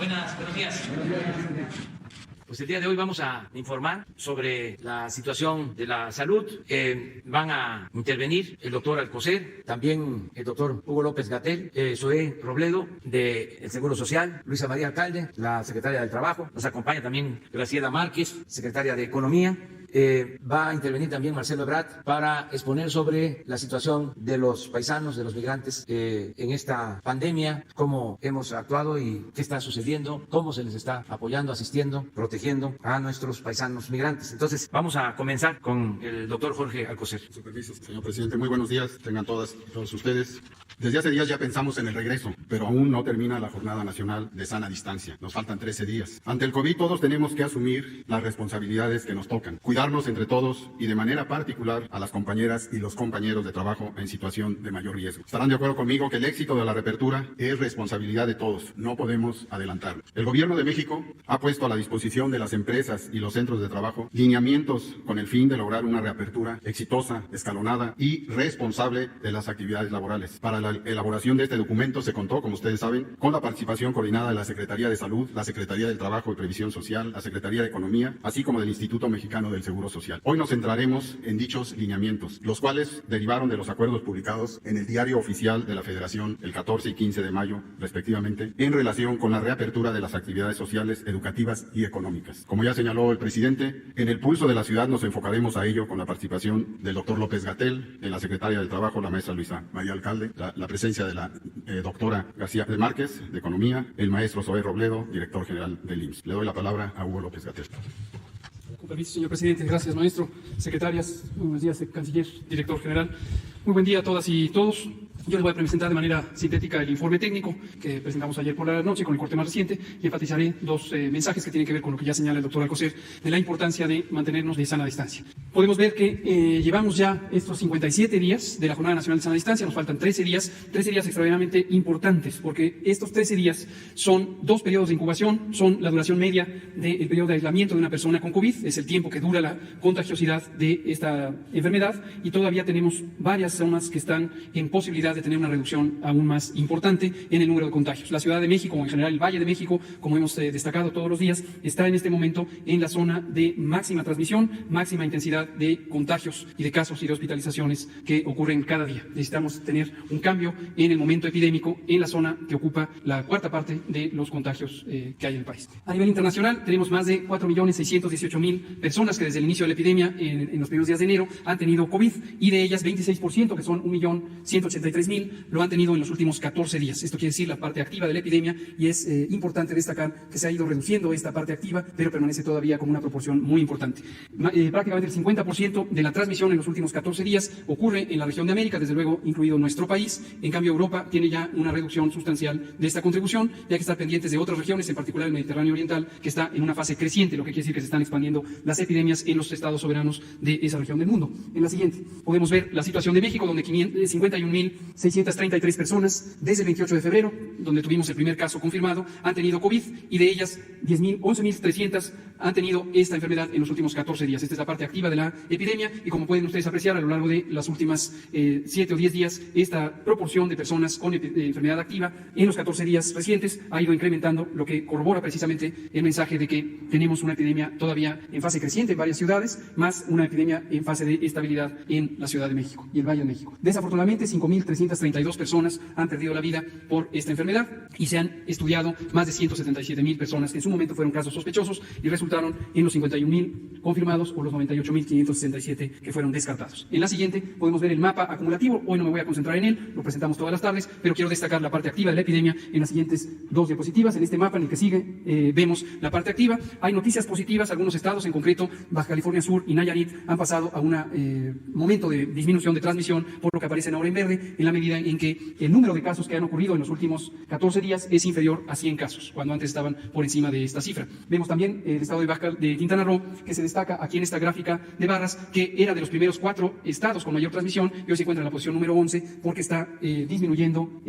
Buenos días. Pues el día de hoy vamos a informar sobre la situación de la salud. Van a intervenir el doctor Alcocer, también el doctor Hugo López-Gatell, Zoé Robledo del Seguro Social, Luisa María Alcalde, la secretaria del Trabajo. Nos acompaña también Graciela Márquez, secretaria de Economía. Va a intervenir también Marcelo Ebrard para exponer sobre la situación de los paisanos, de los migrantes en esta pandemia, cómo hemos actuado y qué está sucediendo, cómo se les está apoyando, asistiendo, protegiendo a nuestros paisanos migrantes. Entonces, vamos a comenzar con el doctor Jorge Alcocer. Su permiso, señor presidente. Muy buenos días, tengan todas y todos ustedes. Desde hace días ya pensamos en el regreso, pero aún no termina la Jornada Nacional de Sana Distancia. Nos faltan 13 días. Ante el COVID todos tenemos que asumir las responsabilidades que nos tocan. Cuidarnos entre todos y de manera particular a las compañeras y los compañeros de trabajo en situación de mayor riesgo. Estarán de acuerdo conmigo que el éxito de la reapertura es responsabilidad de todos. No podemos adelantarlo. El Gobierno de México ha puesto a la disposición de las empresas y los centros de trabajo lineamientos con el fin de lograr una reapertura exitosa, escalonada y responsable de las actividades laborales. Para la elaboración de este documento se contó, como ustedes saben, con la participación coordinada de la Secretaría de Salud, la Secretaría del Trabajo y Previsión Social, la Secretaría de Economía, así como del Instituto Mexicano del Seguro Social. Hoy nos centraremos en dichos lineamientos, los cuales derivaron de los acuerdos publicados en el Diario Oficial de la Federación el 14 y 15 de mayo, respectivamente, en relación con la reapertura de las actividades sociales, educativas y económicas. Como ya señaló el presidente, en el pulso de la ciudad nos enfocaremos a ello con la participación del doctor López-Gatell, de la Secretaria del Trabajo, la maestra Luisa María Alcalde, la presencia de la doctora García de Márquez, de Economía, el maestro Zoé Robledo, director general del IMSS. Le doy la palabra a Hugo López-Gatell. Con permiso, señor presidente. Gracias, maestro. Secretarias, muy buenos días, canciller, director general. Muy buen día a todas y todos. Yo les voy a presentar de manera sintética el informe técnico que presentamos ayer por la noche con el corte más reciente y enfatizaré dos mensajes que tienen que ver con lo que ya señala el doctor Alcocer de la importancia de mantenernos de sana distancia. Podemos ver que llevamos ya estos 57 días de la Jornada Nacional de Sana Distancia, nos faltan 13 días extraordinariamente importantes porque estos 13 días son 2 periodos de incubación, son la duración media del periodo de aislamiento de una persona con COVID, es el tiempo que dura la contagiosidad de esta enfermedad y todavía tenemos varias zonas que están en posibilidad de tener una reducción aún más importante en el número de contagios. La Ciudad de México, o en general el Valle de México, como hemos destacado todos los días, está en este momento en la zona de máxima transmisión, máxima intensidad de contagios y de casos y de hospitalizaciones que ocurren cada día. Necesitamos tener un cambio en el momento epidémico en la zona que ocupa la cuarta parte de los contagios que hay en el país. A nivel internacional, tenemos más de 4.618.000 personas que desde el inicio de la epidemia, en los primeros días de enero, han tenido COVID y de ellas 26%, que son 1.183.000, lo han tenido en los últimos 14 días. Esto quiere decir la parte activa de la epidemia y es importante destacar que se ha ido reduciendo esta parte activa, pero permanece todavía como una proporción muy importante. Prácticamente el 50% de la transmisión en los últimos 14 días ocurre en la región de América, desde luego incluido nuestro país. En cambio, Europa tiene ya una reducción sustancial de esta contribución, y hay que estar pendientes de otras regiones, en particular el Mediterráneo Oriental, que está en una fase creciente, lo que quiere decir que se están expandiendo las epidemias en los estados soberanos de esa región del mundo. En la siguiente, podemos ver la situación de México, donde 51.633 personas desde el 28 de febrero, donde tuvimos el primer caso confirmado, han tenido COVID y de ellas 11.300 han tenido esta enfermedad en los últimos 14 días. Esta es la parte activa de la epidemia y como pueden ustedes apreciar a lo largo de las últimas 7 o 10 días, esta proporción de personas con enfermedad activa en los 14 días recientes ha ido incrementando, lo que corrobora precisamente el mensaje de que tenemos una epidemia todavía en fase creciente en varias ciudades, más una epidemia en fase de estabilidad en la Ciudad de México y el Valle de México. Desafortunadamente, 5.332 personas han perdido la vida por esta enfermedad y se han estudiado más de 177.000 personas que en su momento fueron casos sospechosos y resultaron en los 51.000 confirmados o los 98.567 que fueron descartados. En la siguiente podemos ver el mapa acumulativo. Hoy no me voy a concentrar en él, lo presentamos todas las tardes, pero quiero destacar la parte activa de la epidemia en las siguientes 2 diapositivas. En este mapa, en el que sigue, vemos la parte activa. Hay noticias positivas. Algunos estados, en concreto Baja California Sur y Nayarit, han pasado a un momento de disminución de transmisión, por lo que aparecen ahora en verde, en la medida en que el número de casos que han ocurrido en los últimos 14 días es inferior a 100 casos, cuando antes estaban por encima de esta cifra. Vemos también el estado de Quintana Roo, que se destaca aquí en esta gráfica de barras, que era de los primeros 4 estados con mayor transmisión y hoy se encuentra en la posición número 11 porque está disminuyendo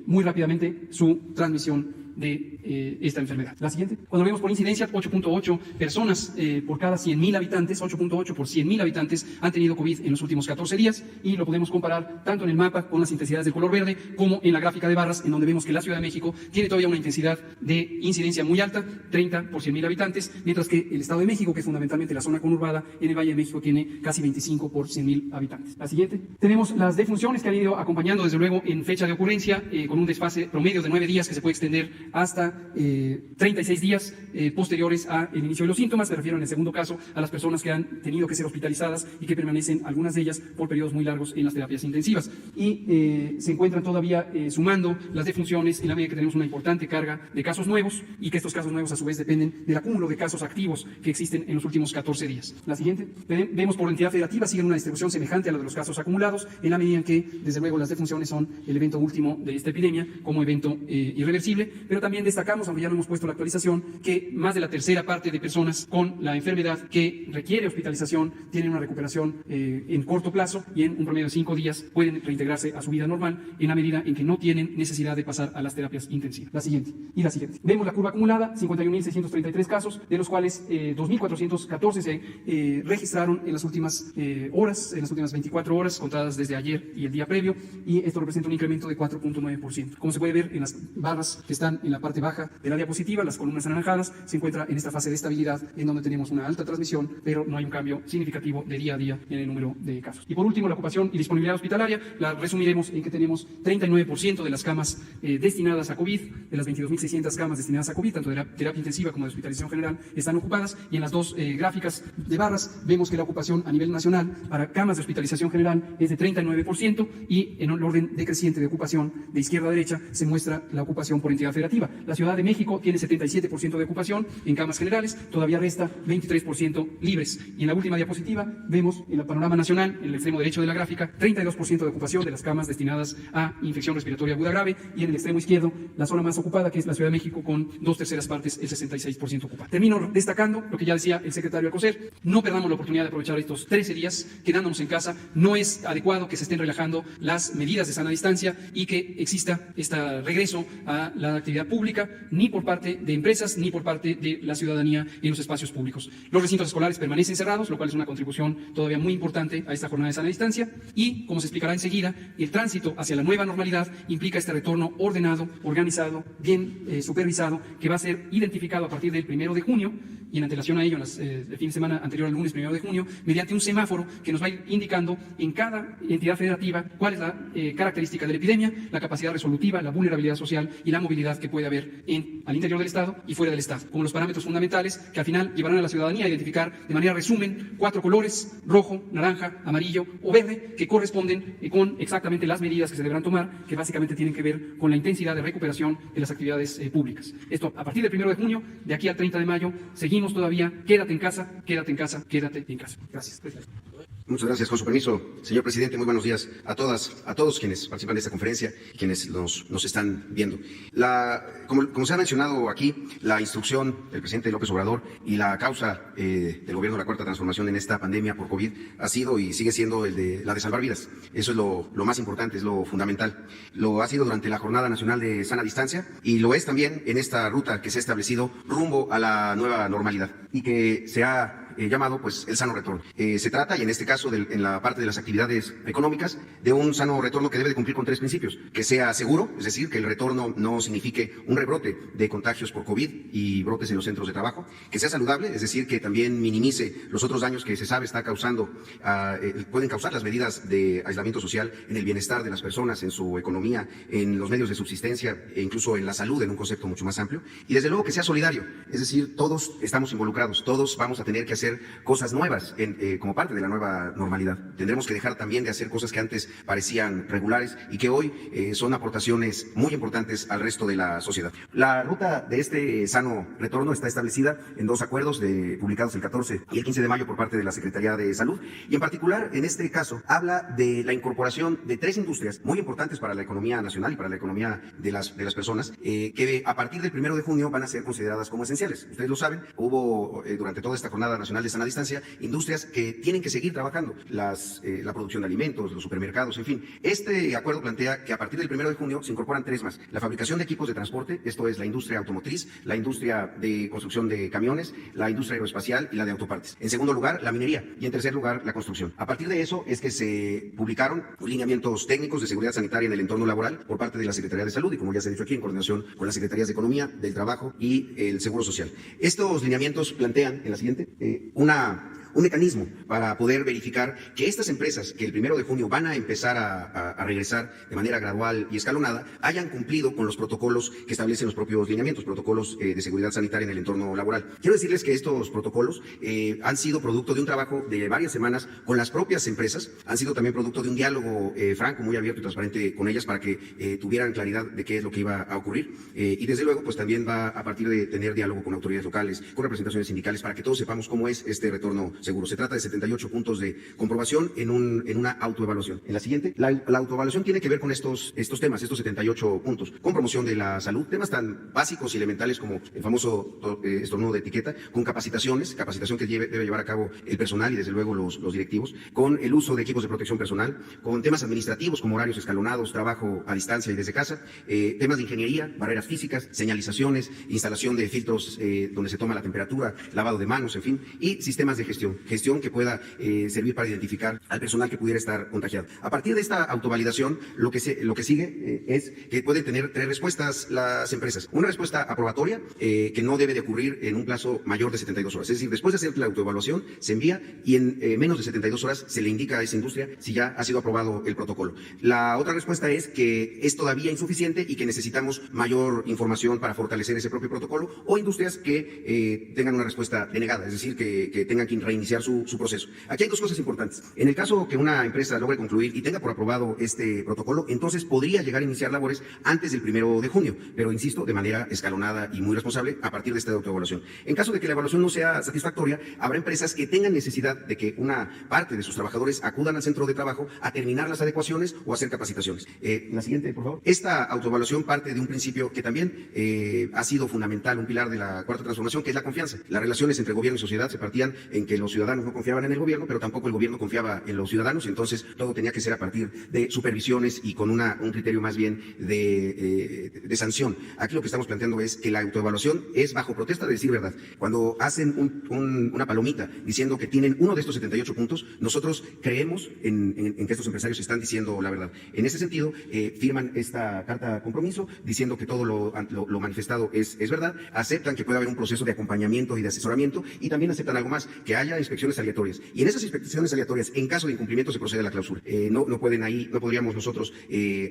muy rápidamente su transmisión de esta enfermedad. La siguiente. Cuando vemos por incidencia, 8.8 personas por cada 100.000 habitantes, 8.8 por 100.000 habitantes han tenido COVID en los últimos 14 días, y lo podemos comparar tanto en el mapa con las intensidades del color verde como en la gráfica de barras, en donde vemos que la Ciudad de México tiene todavía una intensidad de incidencia muy alta, 30 por 100.000 habitantes, mientras que el Estado de México, que es fundamentalmente la zona conurbada en el Valle de México, tiene casi 25 por 100.000 habitantes. La siguiente. Tenemos las defunciones que han ido acompañando, desde luego, en fecha de ocurrencia, con un desfase promedio de 9 días que se puede extender hasta 36 días posteriores al inicio de los síntomas. Me refiero en el segundo caso a las personas que han tenido que ser hospitalizadas y que permanecen, algunas de ellas, por periodos muy largos en las terapias intensivas. Y se encuentran todavía sumando las defunciones en la medida que tenemos una importante carga de casos nuevos, y que estos casos nuevos a su vez dependen del acúmulo de casos activos que existen en los últimos 14 días. La siguiente. Vemos por entidad federativa siguen una distribución semejante a la de los casos acumulados, en la medida en que, desde luego, las defunciones son el evento último de esta epidemia como evento irreversible, pero también destacamos, aunque ya no hemos puesto la actualización, que más de la tercera parte de personas con la enfermedad que requiere hospitalización tienen una recuperación en corto plazo, y en un promedio de 5 días pueden reintegrarse a su vida normal en la medida en que no tienen necesidad de pasar a las terapias intensivas. La siguiente. Y la siguiente. Vemos la curva acumulada, 51.633 casos, de los cuales 2.414 se registraron en las últimas horas, en las últimas 24 horas, contadas desde ayer y el día previo, y esto representa un incremento de 4.9%. Como se puede ver en las barras que están en la parte baja de la diapositiva, las columnas anaranjadas, se encuentra en esta fase de estabilidad, en donde tenemos una alta transmisión, pero no hay un cambio significativo de día a día en el número de casos. Y por último, la ocupación y disponibilidad hospitalaria, la resumiremos en que tenemos 39% de las camas destinadas a COVID, de las 22.600 camas destinadas a COVID, tanto de terapia intensiva como de hospitalización general, están ocupadas, y en las dos gráficas de barras vemos que la ocupación a nivel nacional para camas de hospitalización general es de 39%, y en el orden decreciente de ocupación de izquierda a derecha se muestra la ocupación por entidad federativa. La Ciudad de México tiene 77% de ocupación en camas generales, todavía resta 23% libres. Y en la última diapositiva vemos en el panorama nacional, en el extremo derecho de la gráfica, 32% de ocupación de las camas destinadas a infección respiratoria aguda grave, y en el extremo izquierdo la zona más ocupada, que es la Ciudad de México, con 2/3 partes, el 66% ocupada. Termino destacando lo que ya decía el secretario Alcocer: no perdamos la oportunidad de aprovechar estos 13 días quedándonos en casa. No es adecuado que se estén relajando las medidas de sana distancia y que exista este regreso a la actividad pública, ni por parte de empresas ni por parte de la ciudadanía en los espacios públicos. Los recintos escolares permanecen cerrados, lo cual es una contribución todavía muy importante a esta jornada de sana distancia, y, como se explicará enseguida, el tránsito hacia la nueva normalidad implica este retorno ordenado, organizado, bien supervisado, que va a ser identificado a partir del 1 de junio, y en antelación a ello, el fin de semana anterior al lunes 1 de junio, mediante un semáforo que nos va a ir indicando en cada entidad federativa cuál es la característica de la epidemia, la capacidad resolutiva, la vulnerabilidad social y la movilidad que puede haber al interior del Estado y fuera del Estado, como los parámetros fundamentales que al final llevarán a la ciudadanía a identificar de manera resumen 4 colores: rojo, naranja, amarillo o verde, que corresponden con exactamente las medidas que se deberán tomar, que básicamente tienen que ver con la intensidad de recuperación de las actividades públicas. Esto a partir del 1 de junio, de aquí al 30 de mayo, seguimos todavía. Quédate en casa, quédate en casa, quédate en casa. Gracias. Muchas gracias. Con su permiso, señor presidente, muy buenos días a todos quienes participan de esta conferencia y quienes nos están viendo. Como se ha mencionado aquí, la instrucción del presidente López Obrador y la causa del gobierno de la Cuarta Transformación en esta pandemia por COVID ha sido y sigue siendo la de salvar vidas. Eso es lo más importante, es lo fundamental. Lo ha sido durante la Jornada Nacional de Sana Distancia, y lo es también en esta ruta que se ha establecido rumbo a la nueva normalidad y que se ha llamado pues el sano retorno. Se trata, y en este caso en la parte de las actividades económicas, de un sano retorno que debe de cumplir con 3 principios: que sea seguro, es decir, que el retorno no signifique un rebrote de contagios por COVID y brotes en los centros de trabajo; que sea saludable, es decir, que también minimice los otros daños que se sabe pueden causar las medidas de aislamiento social en el bienestar de las personas, en su economía, en los medios de subsistencia e incluso en la salud, en un concepto mucho más amplio; y desde luego que sea solidario, es decir, todos estamos involucrados, todos vamos a tener que hacer cosas nuevas como parte de la nueva normalidad. Tendremos que dejar también de hacer cosas que antes parecían regulares y que hoy son aportaciones muy importantes al resto de la sociedad. La ruta de este sano retorno está establecida en 2 acuerdos publicados el 14 y el 15 de mayo por parte de la Secretaría de Salud, y en particular en este caso habla de la incorporación de 3 industrias muy importantes para la economía nacional y para la economía de las personas, que a partir del 1 de junio van a ser consideradas como esenciales. Ustedes lo saben, hubo durante toda esta Jornada Nacional Nacional de Sana Distancia, industrias que tienen que seguir trabajando, la producción de alimentos, los supermercados, en fin. Este acuerdo plantea que a partir del 1 de junio se incorporan 3 más. La fabricación de equipos de transporte, esto es la industria automotriz, la industria de construcción de camiones, la industria aeroespacial y la de autopartes. En segundo lugar, la minería y en tercer lugar, la construcción. A partir de eso es que se publicaron lineamientos técnicos de seguridad sanitaria en el entorno laboral por parte de la Secretaría de Salud y, como ya se ha dicho aquí, en coordinación con las Secretarías de Economía, del Trabajo y el Seguro Social. Estos lineamientos plantean, en la siguiente, un mecanismo para poder verificar que estas empresas que el 1 de junio van a empezar a regresar de manera gradual y escalonada hayan cumplido con los protocolos que establecen los propios lineamientos, protocolos de seguridad sanitaria en el entorno laboral. Quiero decirles que estos protocolos han sido producto de un trabajo de varias semanas con las propias empresas, han sido también producto de un diálogo franco, muy abierto y transparente con ellas para que tuvieran claridad de qué es lo que iba a ocurrir. Y desde luego, pues también va a partir de tener diálogo con autoridades locales, con representaciones sindicales, para que todos sepamos cómo es este retorno seguro. Se trata de 78 puntos de comprobación en una autoevaluación. En la siguiente, la autoevaluación tiene que ver con estos temas, estos 78 puntos, con promoción de la salud, temas tan básicos y elementales como el famoso estornudo de etiqueta, con capacitación que debe llevar a cabo el personal y desde luego los directivos, con el uso de equipos de protección personal, con temas administrativos como horarios escalonados, trabajo a distancia y desde casa, temas de ingeniería, barreras físicas, señalizaciones, instalación de filtros donde se toma la temperatura, lavado de manos, en fin, y sistemas de gestión que pueda servir para identificar al personal que pudiera estar contagiado. A partir de esta autovalidación, lo que sigue es que pueden tener 3 respuestas las empresas. Una respuesta aprobatoria que no debe de ocurrir en un plazo mayor de 72 horas. Es decir, después de hacer la autoevaluación, se envía y en menos de 72 horas se le indica a esa industria si ya ha sido aprobado el protocolo. La otra respuesta es que es todavía insuficiente y que necesitamos mayor información para fortalecer ese propio protocolo, o industrias que tengan una respuesta denegada, es decir, que tengan que reiniciar su proceso. Aquí hay 2 cosas importantes. En el caso que una empresa logre concluir y tenga por aprobado este protocolo, entonces podría llegar a iniciar labores antes del 1 de junio, pero insisto, de manera escalonada y muy responsable a partir de esta autoevaluación. En caso de que la evaluación no sea satisfactoria, habrá empresas que tengan necesidad de que una parte de sus trabajadores acudan al centro de trabajo a terminar las adecuaciones o hacer capacitaciones. La siguiente, por favor. Esta autoevaluación parte de un principio que también ha sido fundamental, un pilar de la Cuarta Transformación, que es la confianza. Las relaciones entre gobierno y sociedad se partían en que los ciudadanos no confiaban en el gobierno, pero tampoco el gobierno confiaba en los ciudadanos, y entonces todo tenía que ser a partir de supervisiones y con un criterio más bien de sanción. Aquí lo que estamos planteando es que la autoevaluación es bajo protesta de decir verdad. Cuando hacen una palomita diciendo que tienen uno de estos 78 puntos, nosotros creemos en que estos empresarios están diciendo la verdad. En ese sentido, firman esta carta compromiso diciendo que todo lo manifestado es verdad, aceptan que puede haber un proceso de acompañamiento y de asesoramiento, y también aceptan algo más, que haya inspecciones aleatorias. Y en esas inspecciones aleatorias, en caso de incumplimiento, se procede a la clausura. No podríamos nosotros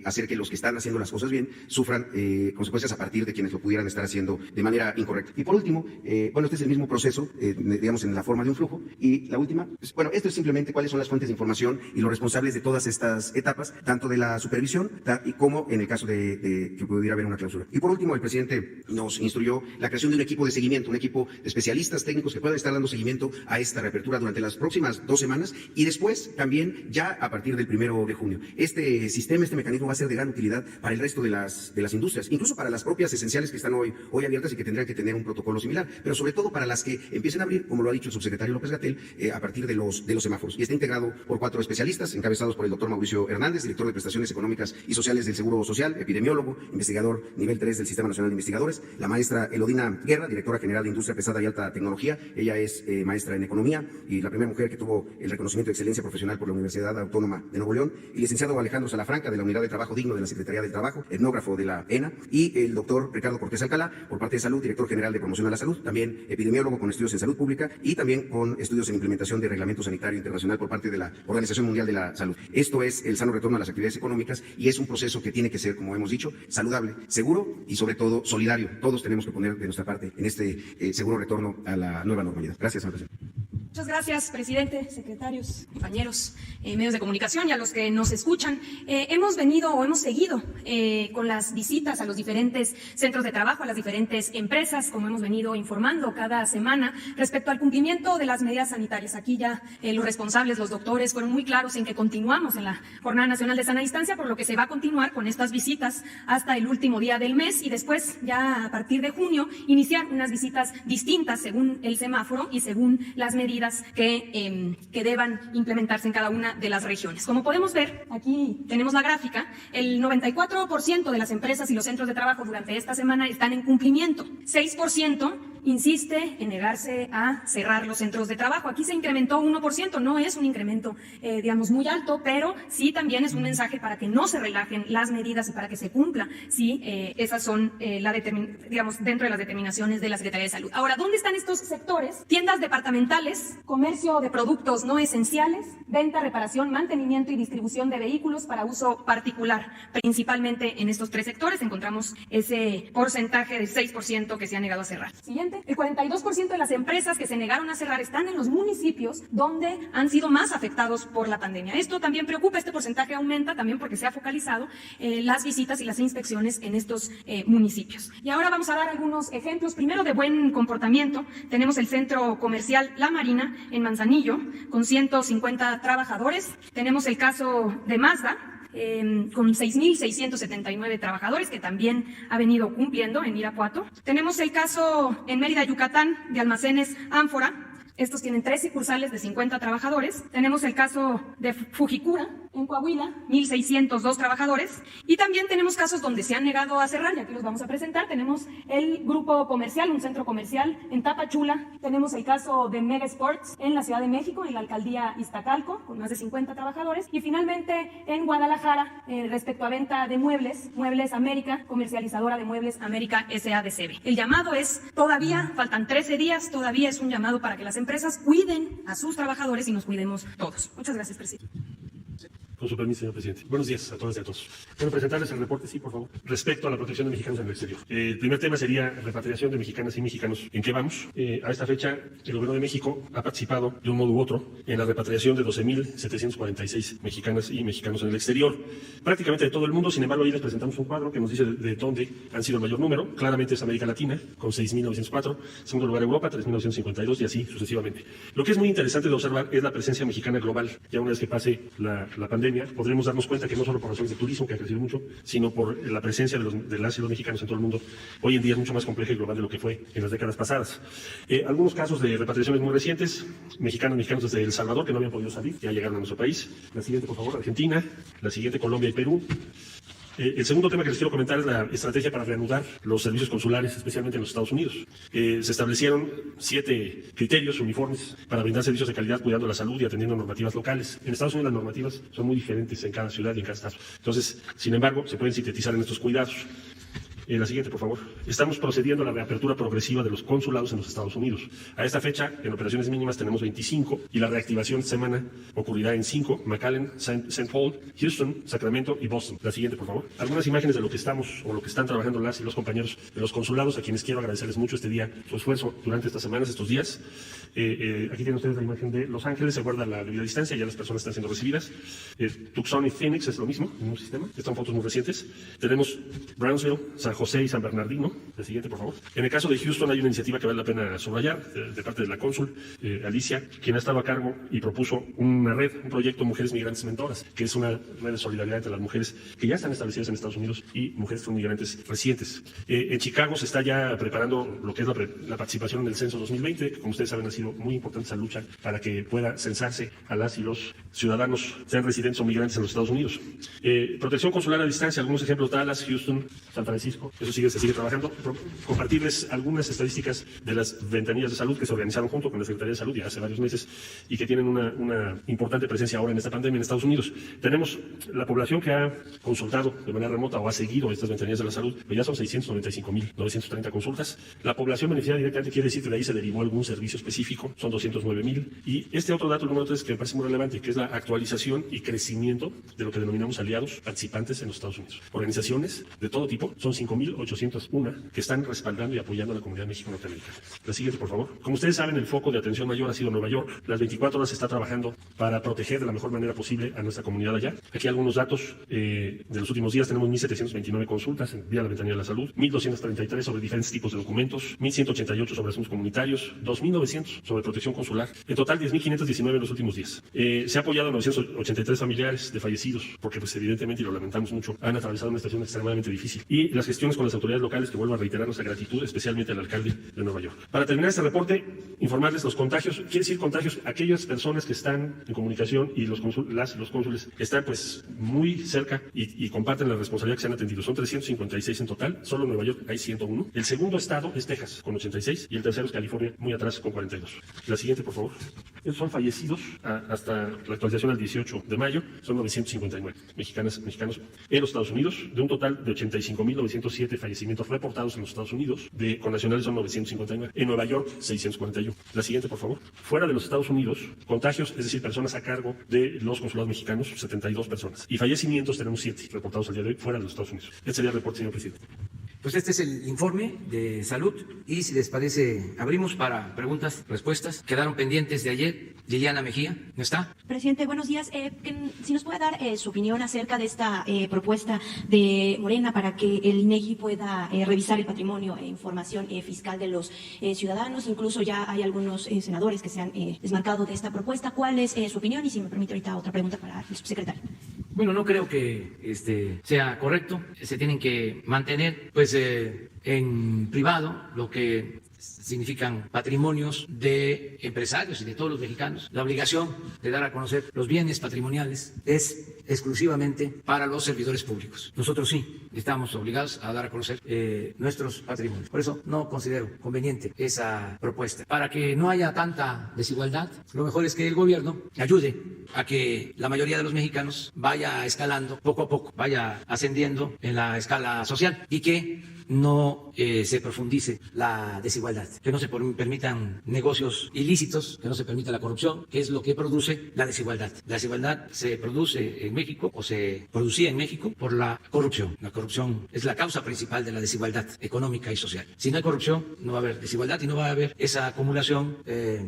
hacer que los que están haciendo las cosas bien sufran consecuencias a partir de quienes lo pudieran estar haciendo de manera incorrecta. Y por último, este es el mismo proceso, digamos, en la forma de un flujo. Y la última, esto es simplemente cuáles son las fuentes de información y los responsables de todas estas etapas, tanto de la supervisión y como en el caso de que pudiera haber una clausura. Y por último, el presidente nos instruyó la creación de un equipo de seguimiento, un equipo de especialistas técnicos que puedan estar dando seguimiento a esta reapertura durante las próximas 2 semanas y después también ya a partir del 1 de junio. Este sistema, este mecanismo va a ser de gran utilidad para el resto de las industrias, incluso para las propias esenciales que están hoy abiertas y que tendrán que tener un protocolo similar, pero sobre todo para las que empiecen a abrir, como lo ha dicho el subsecretario López-Gatell, a partir de los semáforos. Y está integrado por 4 especialistas, encabezados por el doctor Mauricio Hernández, director de Prestaciones Económicas y Sociales del Seguro Social, epidemiólogo, investigador nivel 3 del Sistema Nacional de Investigadores, la maestra Elodina Guerra, directora general de Industria Pesada y Alta Tecnología. Ella es maestra en Economía y la primera mujer que tuvo el reconocimiento de excelencia profesional por la Universidad Autónoma de Nuevo León, y licenciado Alejandro Salafranca, de la Unidad de Trabajo Digno de la Secretaría del Trabajo, etnógrafo de la ENA, y el doctor Ricardo Cortés Alcalá, por parte de Salud, director general de Promoción a la Salud, también epidemiólogo con estudios en salud pública y también con estudios en implementación de reglamento sanitario internacional por parte de la Organización Mundial de la Salud. Esto es el sano retorno a las actividades económicas y es un proceso que tiene que ser, como hemos dicho, saludable, seguro y sobre todo solidario. Todos tenemos que poner de nuestra parte en este seguro retorno a la nueva normalidad. Gracias, señor presidente. Muchas gracias, presidente, secretarios, compañeros, medios de comunicación y a los que nos escuchan. Hemos seguido con las visitas a los diferentes centros de trabajo, a las diferentes empresas, como hemos venido informando cada semana respecto al cumplimiento de las medidas sanitarias. Aquí ya los responsables, los doctores, fueron muy claros en que continuamos en la Jornada Nacional de Sana Distancia, por lo que se va a continuar con estas visitas hasta el último día del mes y después, ya a partir de junio, iniciar unas visitas distintas según el semáforo y según las medidas que deban implementarse en cada una de las regiones. Como podemos ver, aquí tenemos la gráfica, el 94% de las empresas y los centros de trabajo durante esta semana están en cumplimiento. 6% insiste en negarse a cerrar los centros de trabajo. Aquí se incrementó 1%, no es un incremento, muy alto, pero sí también es un mensaje para que no se relajen las medidas y para que se cumpla, si esas son, dentro de las determinaciones de la Secretaría de Salud. Ahora, ¿dónde están estos sectores? Tiendas departamentales, comercio de productos no esenciales, venta, reparación, mantenimiento y distribución de vehículos para uso particular. Principalmente en estos tres sectores encontramos ese porcentaje del 6% que se ha negado a cerrar. Siguiente. El 42% de las empresas que se negaron a cerrar están en los municipios donde han sido más afectados por la pandemia. Esto también preocupa, este porcentaje aumenta también porque se ha focalizado las visitas y las inspecciones en estos municipios. Y ahora vamos a dar algunos ejemplos. Primero, de buen comportamiento. Tenemos el centro comercial La Marina en Manzanillo con 150 trabajadores. Tenemos el caso de Mazda, con 6,679 trabajadores, que también ha venido cumpliendo en Irapuato. Tenemos el caso en Mérida, Yucatán, de Almacenes Ánfora. Estos tienen 3 sucursales de 50 trabajadores. Tenemos el caso de Fujikura, en Coahuila, 1,602 trabajadores. Y también tenemos casos donde se han negado a cerrar, y aquí los vamos a presentar. Tenemos el grupo comercial, un centro comercial en Tapachula. Tenemos el caso de Mega Sports en la Ciudad de México, en la alcaldía Iztacalco, con más de 50 trabajadores. Y finalmente en Guadalajara, respecto a venta de muebles, Muebles América, comercializadora de Muebles América SADCB. El llamado es, todavía faltan 13 días, todavía es un llamado para que las empresas cuiden a sus trabajadores y nos cuidemos todos. Muchas gracias, presidente. Con su permiso, señor presidente. Buenos días a todas y a todos. Quiero presentarles el reporte, sí, por favor, respecto a la protección de mexicanos en el exterior. El primer tema sería repatriación de mexicanas y mexicanos. ¿En qué vamos? A esta fecha, el Gobierno de México ha participado de un modo u otro en la repatriación de 12,746 mexicanas y mexicanos en el exterior. Prácticamente de todo el mundo. Sin embargo, ahí les presentamos un cuadro que nos dice de dónde han sido el mayor número. Claramente es América Latina, con 6,904. Segundo lugar, Europa, 3,952 y así sucesivamente. Lo que es muy interesante de observar es la presencia mexicana global. Ya una vez que pase la pandemia, podremos darnos cuenta que no solo por razones de turismo, que ha crecido mucho, sino por la presencia de las y los mexicanos en todo el mundo, hoy en día es mucho más compleja y global de lo que fue en las décadas pasadas. Algunos casos de repatriaciones muy recientes, mexicanos desde El Salvador que no habían podido salir, ya llegaron a nuestro país. La siguiente, por favor, Argentina. La siguiente, Colombia y Perú. El segundo tema que les quiero comentar es la estrategia para reanudar los servicios consulares, especialmente en los Estados Unidos. Se establecieron 7 criterios uniformes para brindar servicios de calidad, cuidando la salud y atendiendo normativas locales. En Estados Unidos las normativas son muy diferentes en cada ciudad y en cada estado. Entonces, sin embargo, se pueden sintetizar en estos cuidados. La siguiente, por favor. Estamos procediendo a la reapertura progresiva de los consulados en los Estados Unidos. A esta fecha, en operaciones mínimas tenemos 25 y la reactivación esta semana ocurrirá en 5, McAllen, St. Paul, Houston, Sacramento y Boston. La siguiente, por favor. Algunas imágenes de lo que estamos o lo que están trabajando las y los compañeros de los consulados, a quienes quiero agradecerles mucho este día, su esfuerzo durante estas semanas, estos días. Aquí tienen ustedes la imagen de Los Ángeles, se guarda la debida distancia, ya las personas están siendo recibidas. Tucson y Phoenix es lo mismo, en un sistema. Están fotos muy recientes. Tenemos Brownsville, San José y San Bernardino. La siguiente, por favor. En el caso de Houston hay una iniciativa que vale la pena subrayar de parte de la cónsul Alicia, quien ha estado a cargo y propuso una red, un proyecto Mujeres Migrantes Mentoras, que es una red de solidaridad entre las mujeres que ya están establecidas en Estados Unidos y mujeres que son migrantes recientes. En Chicago se está ya preparando lo que es la participación en el censo 2020, que como ustedes saben ha sido muy importante esa lucha para que pueda censarse a las y los ciudadanos, sean residentes o migrantes en los Estados Unidos. Protección consular a distancia, algunos ejemplos: Dallas, Houston, San Francisco. Eso se sigue trabajando. Compartirles algunas estadísticas de las ventanillas de salud que se organizaron junto con la Secretaría de Salud ya hace varios meses y que tienen una importante presencia ahora en esta pandemia en Estados Unidos. Tenemos la población que ha consultado de manera remota o ha seguido estas ventanillas de la salud, pues ya son 695,930 consultas. La población beneficiada directamente quiere decir que de ahí se derivó algún servicio específico, son 209,000. Y este otro dato, el número 3, que me parece muy relevante, que es la actualización y crecimiento de lo que denominamos aliados participantes en los Estados Unidos. Organizaciones de todo tipo, son 5,000 85.801 que están respaldando y apoyando a la comunidad mexicano-norteamericana. La siguiente, por favor. Como ustedes saben, el foco de atención mayor ha sido Nueva York. Las 24 horas se está trabajando para proteger de la mejor manera posible a nuestra comunidad allá. Aquí algunos datos de los últimos días. Tenemos 1.729 consultas vía la ventanilla de la salud, 1.233 sobre diferentes tipos de documentos, 1.188 sobre asuntos comunitarios, 2.900 sobre protección consular. En total, 10.519 en los últimos días. Se ha apoyado a 983 familiares de fallecidos, porque pues evidentemente, y lo lamentamos mucho, han atravesado una situación extremadamente difícil. Y las gestiones con las autoridades locales, que vuelvo a reiterar nuestra gratitud, especialmente al alcalde de Nueva York. Para terminar este reporte, informarles los contagios. Quiere decir contagios, aquellas personas que están en comunicación y los cónsules están pues muy cerca y comparten la responsabilidad que se han atendido. Son 356 en total, solo en Nueva York hay 101. El segundo estado es Texas, con 86, y el tercero es California, muy atrás, con 42. La siguiente, por favor. Estos son fallecidos hasta la actualización al 18 de mayo, son 959 mexicanos en los Estados Unidos, de un total de 85.907 fallecimientos reportados en los Estados Unidos, con nacionales son 959. En Nueva York, 641. La siguiente, por favor. Fuera de los Estados Unidos, contagios, es decir, personas a cargo de los consulados mexicanos, 72 personas. Y fallecimientos tenemos 7 reportados al día de hoy fuera de los Estados Unidos. Este sería el reporte, señor presidente. Pues este es el informe de salud y si les parece abrimos para preguntas, respuestas. Quedaron pendientes de ayer. Liliana Mejía, ¿no está? Presidente, buenos días. Si nos puede dar su opinión acerca de esta propuesta de Morena para que el INEGI pueda revisar el patrimonio e información fiscal de los ciudadanos. Incluso ya hay algunos senadores que se han desmarcado de esta propuesta. ¿Cuál es su opinión? Y si me permite ahorita otra pregunta para el subsecretario. Bueno, no creo que sea correcto. Se tienen que mantener pues en privado lo que significan patrimonios de empresarios y de todos los mexicanos. La obligación de dar a conocer los bienes patrimoniales es exclusivamente para los servidores públicos. Nosotros sí estamos obligados a dar a conocer nuestros patrimonios. Por eso no considero conveniente esa propuesta. Para que no haya tanta desigualdad, lo mejor es que el gobierno ayude a que la mayoría de los mexicanos vaya escalando poco a poco, vaya ascendiendo en la escala social y que no se profundice la desigualdad, que no se permitan negocios ilícitos, que no se permita la corrupción, que es lo que produce la desigualdad. La desigualdad se produce en México o se producía en México por la corrupción. La corrupción es la causa principal de la desigualdad económica y social. Si no hay corrupción, no va a haber desigualdad y no va a haber esa acumulación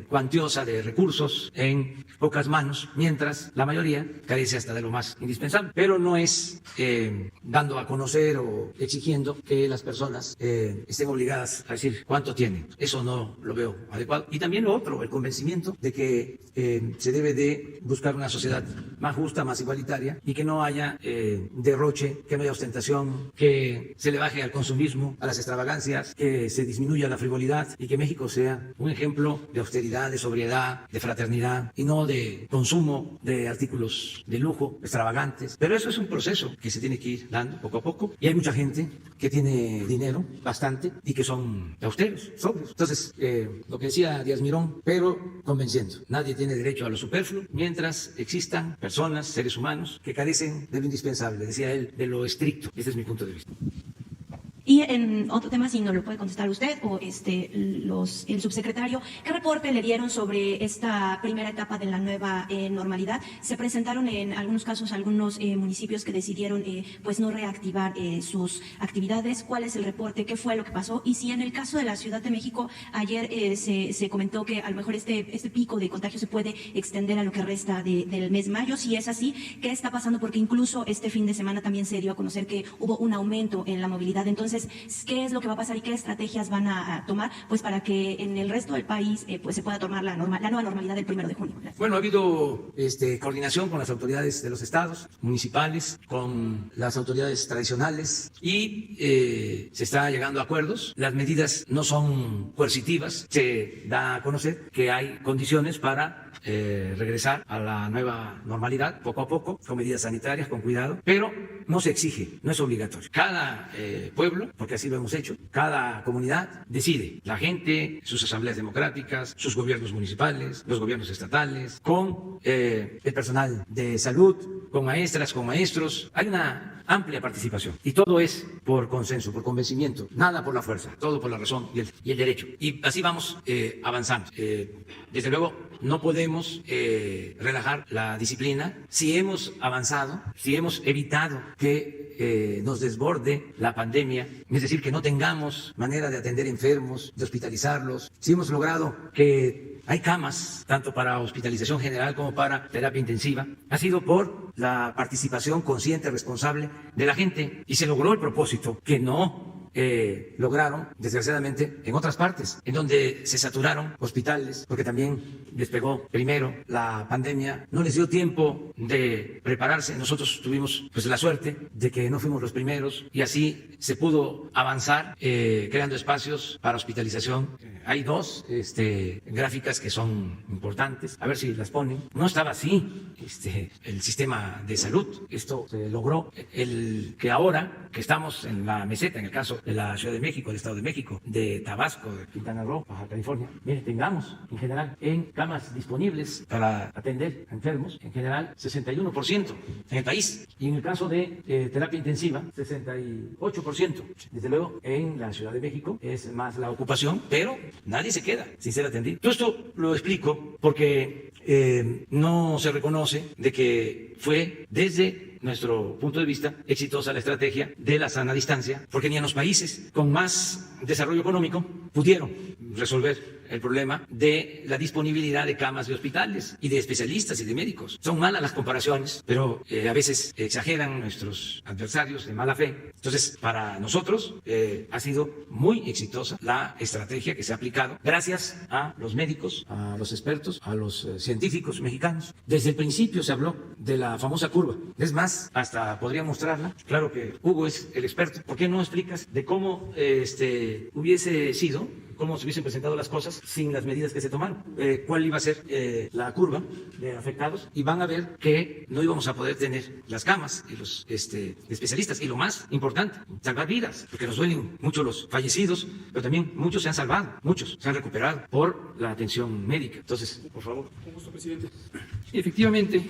cuantiosa de recursos en pocas manos, mientras la mayoría carece hasta de lo más indispensable. Pero no es dando a conocer o exigiendo que las personas estén obligadas a decir cuánto tienen. Eso no lo veo adecuado. Y también lo otro, el convencimiento de que se debe de buscar una sociedad más justa, más igualitaria y que no haya derroche, que no haya ostentación, que se le baje al consumismo, a las extravagancias, que se disminuya la frivolidad y que México sea un ejemplo de austeridad, de sobriedad, de fraternidad y no de consumo de artículos de lujo, extravagantes. Pero eso es un proceso que se tiene que ir dando poco a poco y hay mucha gente que tiene dinero, bastante, y que son austeros, sobrios. Entonces, lo que decía Díaz Mirón, pero convenciendo. Nadie tiene derecho a lo superfluo mientras existan personas, seres humanos, que carecen de lo indispensable, decía él, de lo estricto. Este es mi punto de vista. Y en otro tema, si no lo puede contestar usted o el subsecretario, ¿qué reporte le dieron sobre esta primera etapa de la nueva normalidad? Se presentaron en algunos casos algunos municipios que decidieron pues no reactivar sus actividades. ¿Cuál es el reporte? ¿Qué fue lo que pasó? Y si en el caso de la Ciudad de México, ayer se comentó que a lo mejor este pico de contagio se puede extender a lo que resta del mes de mayo. Si es así, ¿qué está pasando? Porque incluso este fin de semana también se dio a conocer que hubo un aumento en la movilidad. Entonces, ¿qué es lo que va a pasar y qué estrategias van a tomar pues para que en el resto del país pues se pueda tomar la nueva normalidad del 1 de junio? Gracias. Bueno, ha habido coordinación con las autoridades de los estados, municipales, con las autoridades tradicionales y se está llegando a acuerdos. Las medidas no son coercitivas. Se da a conocer que hay condiciones para regresar a la nueva normalidad poco a poco, con medidas sanitarias, con cuidado, pero no se exige, no es obligatorio. Cada pueblo, porque así lo hemos hecho, cada comunidad decide. La gente, sus asambleas democráticas, sus gobiernos municipales, los gobiernos estatales, con el personal de salud, con maestras, con maestros. Hay una amplia participación y todo es por consenso, por convencimiento, nada por la fuerza, todo por la razón y el derecho. Y así vamos avanzando. Desde luego, no podemos relajar la disciplina. Si hemos avanzado, si hemos evitado que nos desborde la pandemia, es decir, que no tengamos manera de atender enfermos, de hospitalizarlos, si hemos logrado que hay camas tanto para hospitalización general como para terapia intensiva, ha sido por la participación consciente, responsable de la gente, y se logró el propósito que no lograron, desgraciadamente, en otras partes, en donde se saturaron hospitales, porque también les pegó primero la pandemia, no les dio tiempo de prepararse. Nosotros tuvimos pues la suerte de que no fuimos los primeros y así se pudo avanzar creando espacios para hospitalización. Hay dos gráficas que son importantes, a ver si las ponen. No estaba así el sistema de salud. Esto se logró. El que ahora que estamos en la meseta, en el caso de la Ciudad de México, del Estado de México, de Tabasco, de Quintana Roo, Baja California, mire, tengamos en general en camas disponibles para atender a enfermos, en general 61% en el país, y en el caso de terapia intensiva 68%. Desde luego en la Ciudad de México es más la ocupación, pero nadie se queda sin ser atendido. Todo esto lo explico porque no se reconoce de que fue desde nuestro punto de vista exitosa la estrategia de la sana distancia, porque ni en los países con más desarrollo económico pudieron resolver el problema de la disponibilidad de camas de hospitales y de especialistas y de médicos. Son malas las comparaciones, pero a veces exageran nuestros adversarios de mala fe. Entonces, para nosotros ha sido muy exitosa la estrategia que se ha aplicado gracias a los médicos, a los expertos, a los científicos mexicanos. Desde el principio se habló de la famosa curva. Es más, hasta podría mostrarla. Claro que Hugo es el experto. ¿Por qué no explicas de cómo hubiese sido, cómo se hubiesen presentado las cosas sin las medidas que se tomaron? ¿Cuál iba a ser la curva de afectados? Y van a ver que no íbamos a poder tener las camas y los especialistas. Y lo más importante, salvar vidas, porque nos duelen mucho los fallecidos, pero también muchos se han salvado, muchos se han recuperado por la atención médica. Entonces, por favor. Con gusto, presidente. Efectivamente,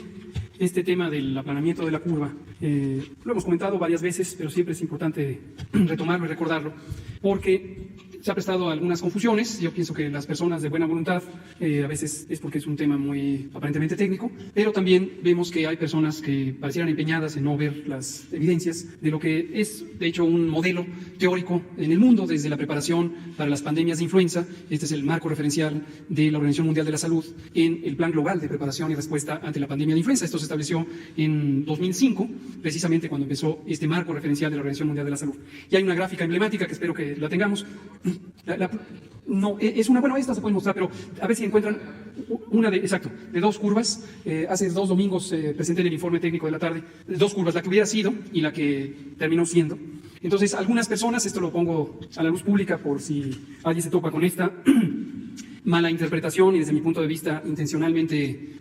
este tema del aplanamiento de la curva, lo hemos comentado varias veces, pero siempre es importante retomarlo y recordarlo, porque se ha prestado a algunas confusiones. Yo pienso que las personas de buena voluntad, a veces es porque es un tema muy aparentemente técnico, pero también vemos que hay personas que parecieran empeñadas en no ver las evidencias de lo que es, de hecho, un modelo teórico en el mundo desde la preparación para las pandemias de influenza. Este es el marco referencial de la Organización Mundial de la Salud en el Plan Global de Preparación y Respuesta ante la Pandemia de Influenza. Esto se estableció en 2005, precisamente cuando empezó este marco referencial de la Organización Mundial de la Salud. Y hay una gráfica emblemática que espero que la tengamos. No, es una, bueno, esta se puede mostrar, pero a ver si encuentran una de dos curvas. Hace 2 domingos presenté en el informe técnico de la tarde 2 curvas, la que hubiera sido y la que terminó siendo. Entonces, algunas personas, esto lo pongo a la luz pública por si alguien se topa con esta mala interpretación y desde mi punto de vista intencionalmente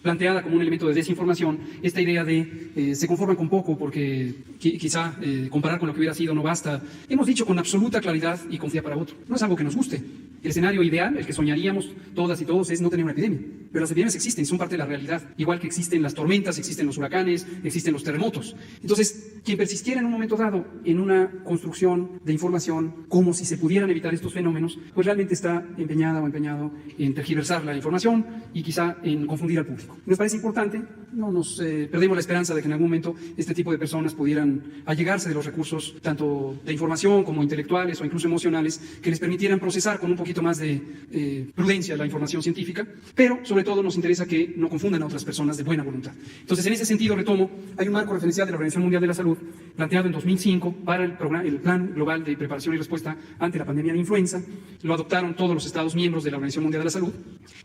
planteada como un elemento de desinformación, esta idea de se conforman con poco porque quizá comparar con lo que hubiera sido no basta. Hemos dicho con absoluta claridad y confía para voto. No es algo que nos guste. El escenario ideal, el que soñaríamos todas y todos, es no tener una epidemia. Pero las epidemias existen, son parte de la realidad. Igual que existen las tormentas, existen los huracanes, existen los terremotos. Entonces, quien persistiera en un momento dado en una construcción de información como si se pudieran evitar estos fenómenos, pues realmente está empeñada o empeñado en tergiversar la información y quizá en confundir al público. Nos parece importante, no nos perdemos la esperanza de que en algún momento este tipo de personas pudieran allegarse de los recursos tanto de información como intelectuales o incluso emocionales que les permitieran procesar con un poquito más de prudencia la información científica, pero sobre todo nos interesa que no confundan a otras personas de buena voluntad. Entonces, en ese sentido, retomo, hay un marco referencial de la Organización Mundial de la Salud planteado en 2005 para el Plan Global de Preparación y Respuesta ante la Pandemia de Influenza. Lo adoptaron todos los Estados miembros de la Organización Mundial de la Salud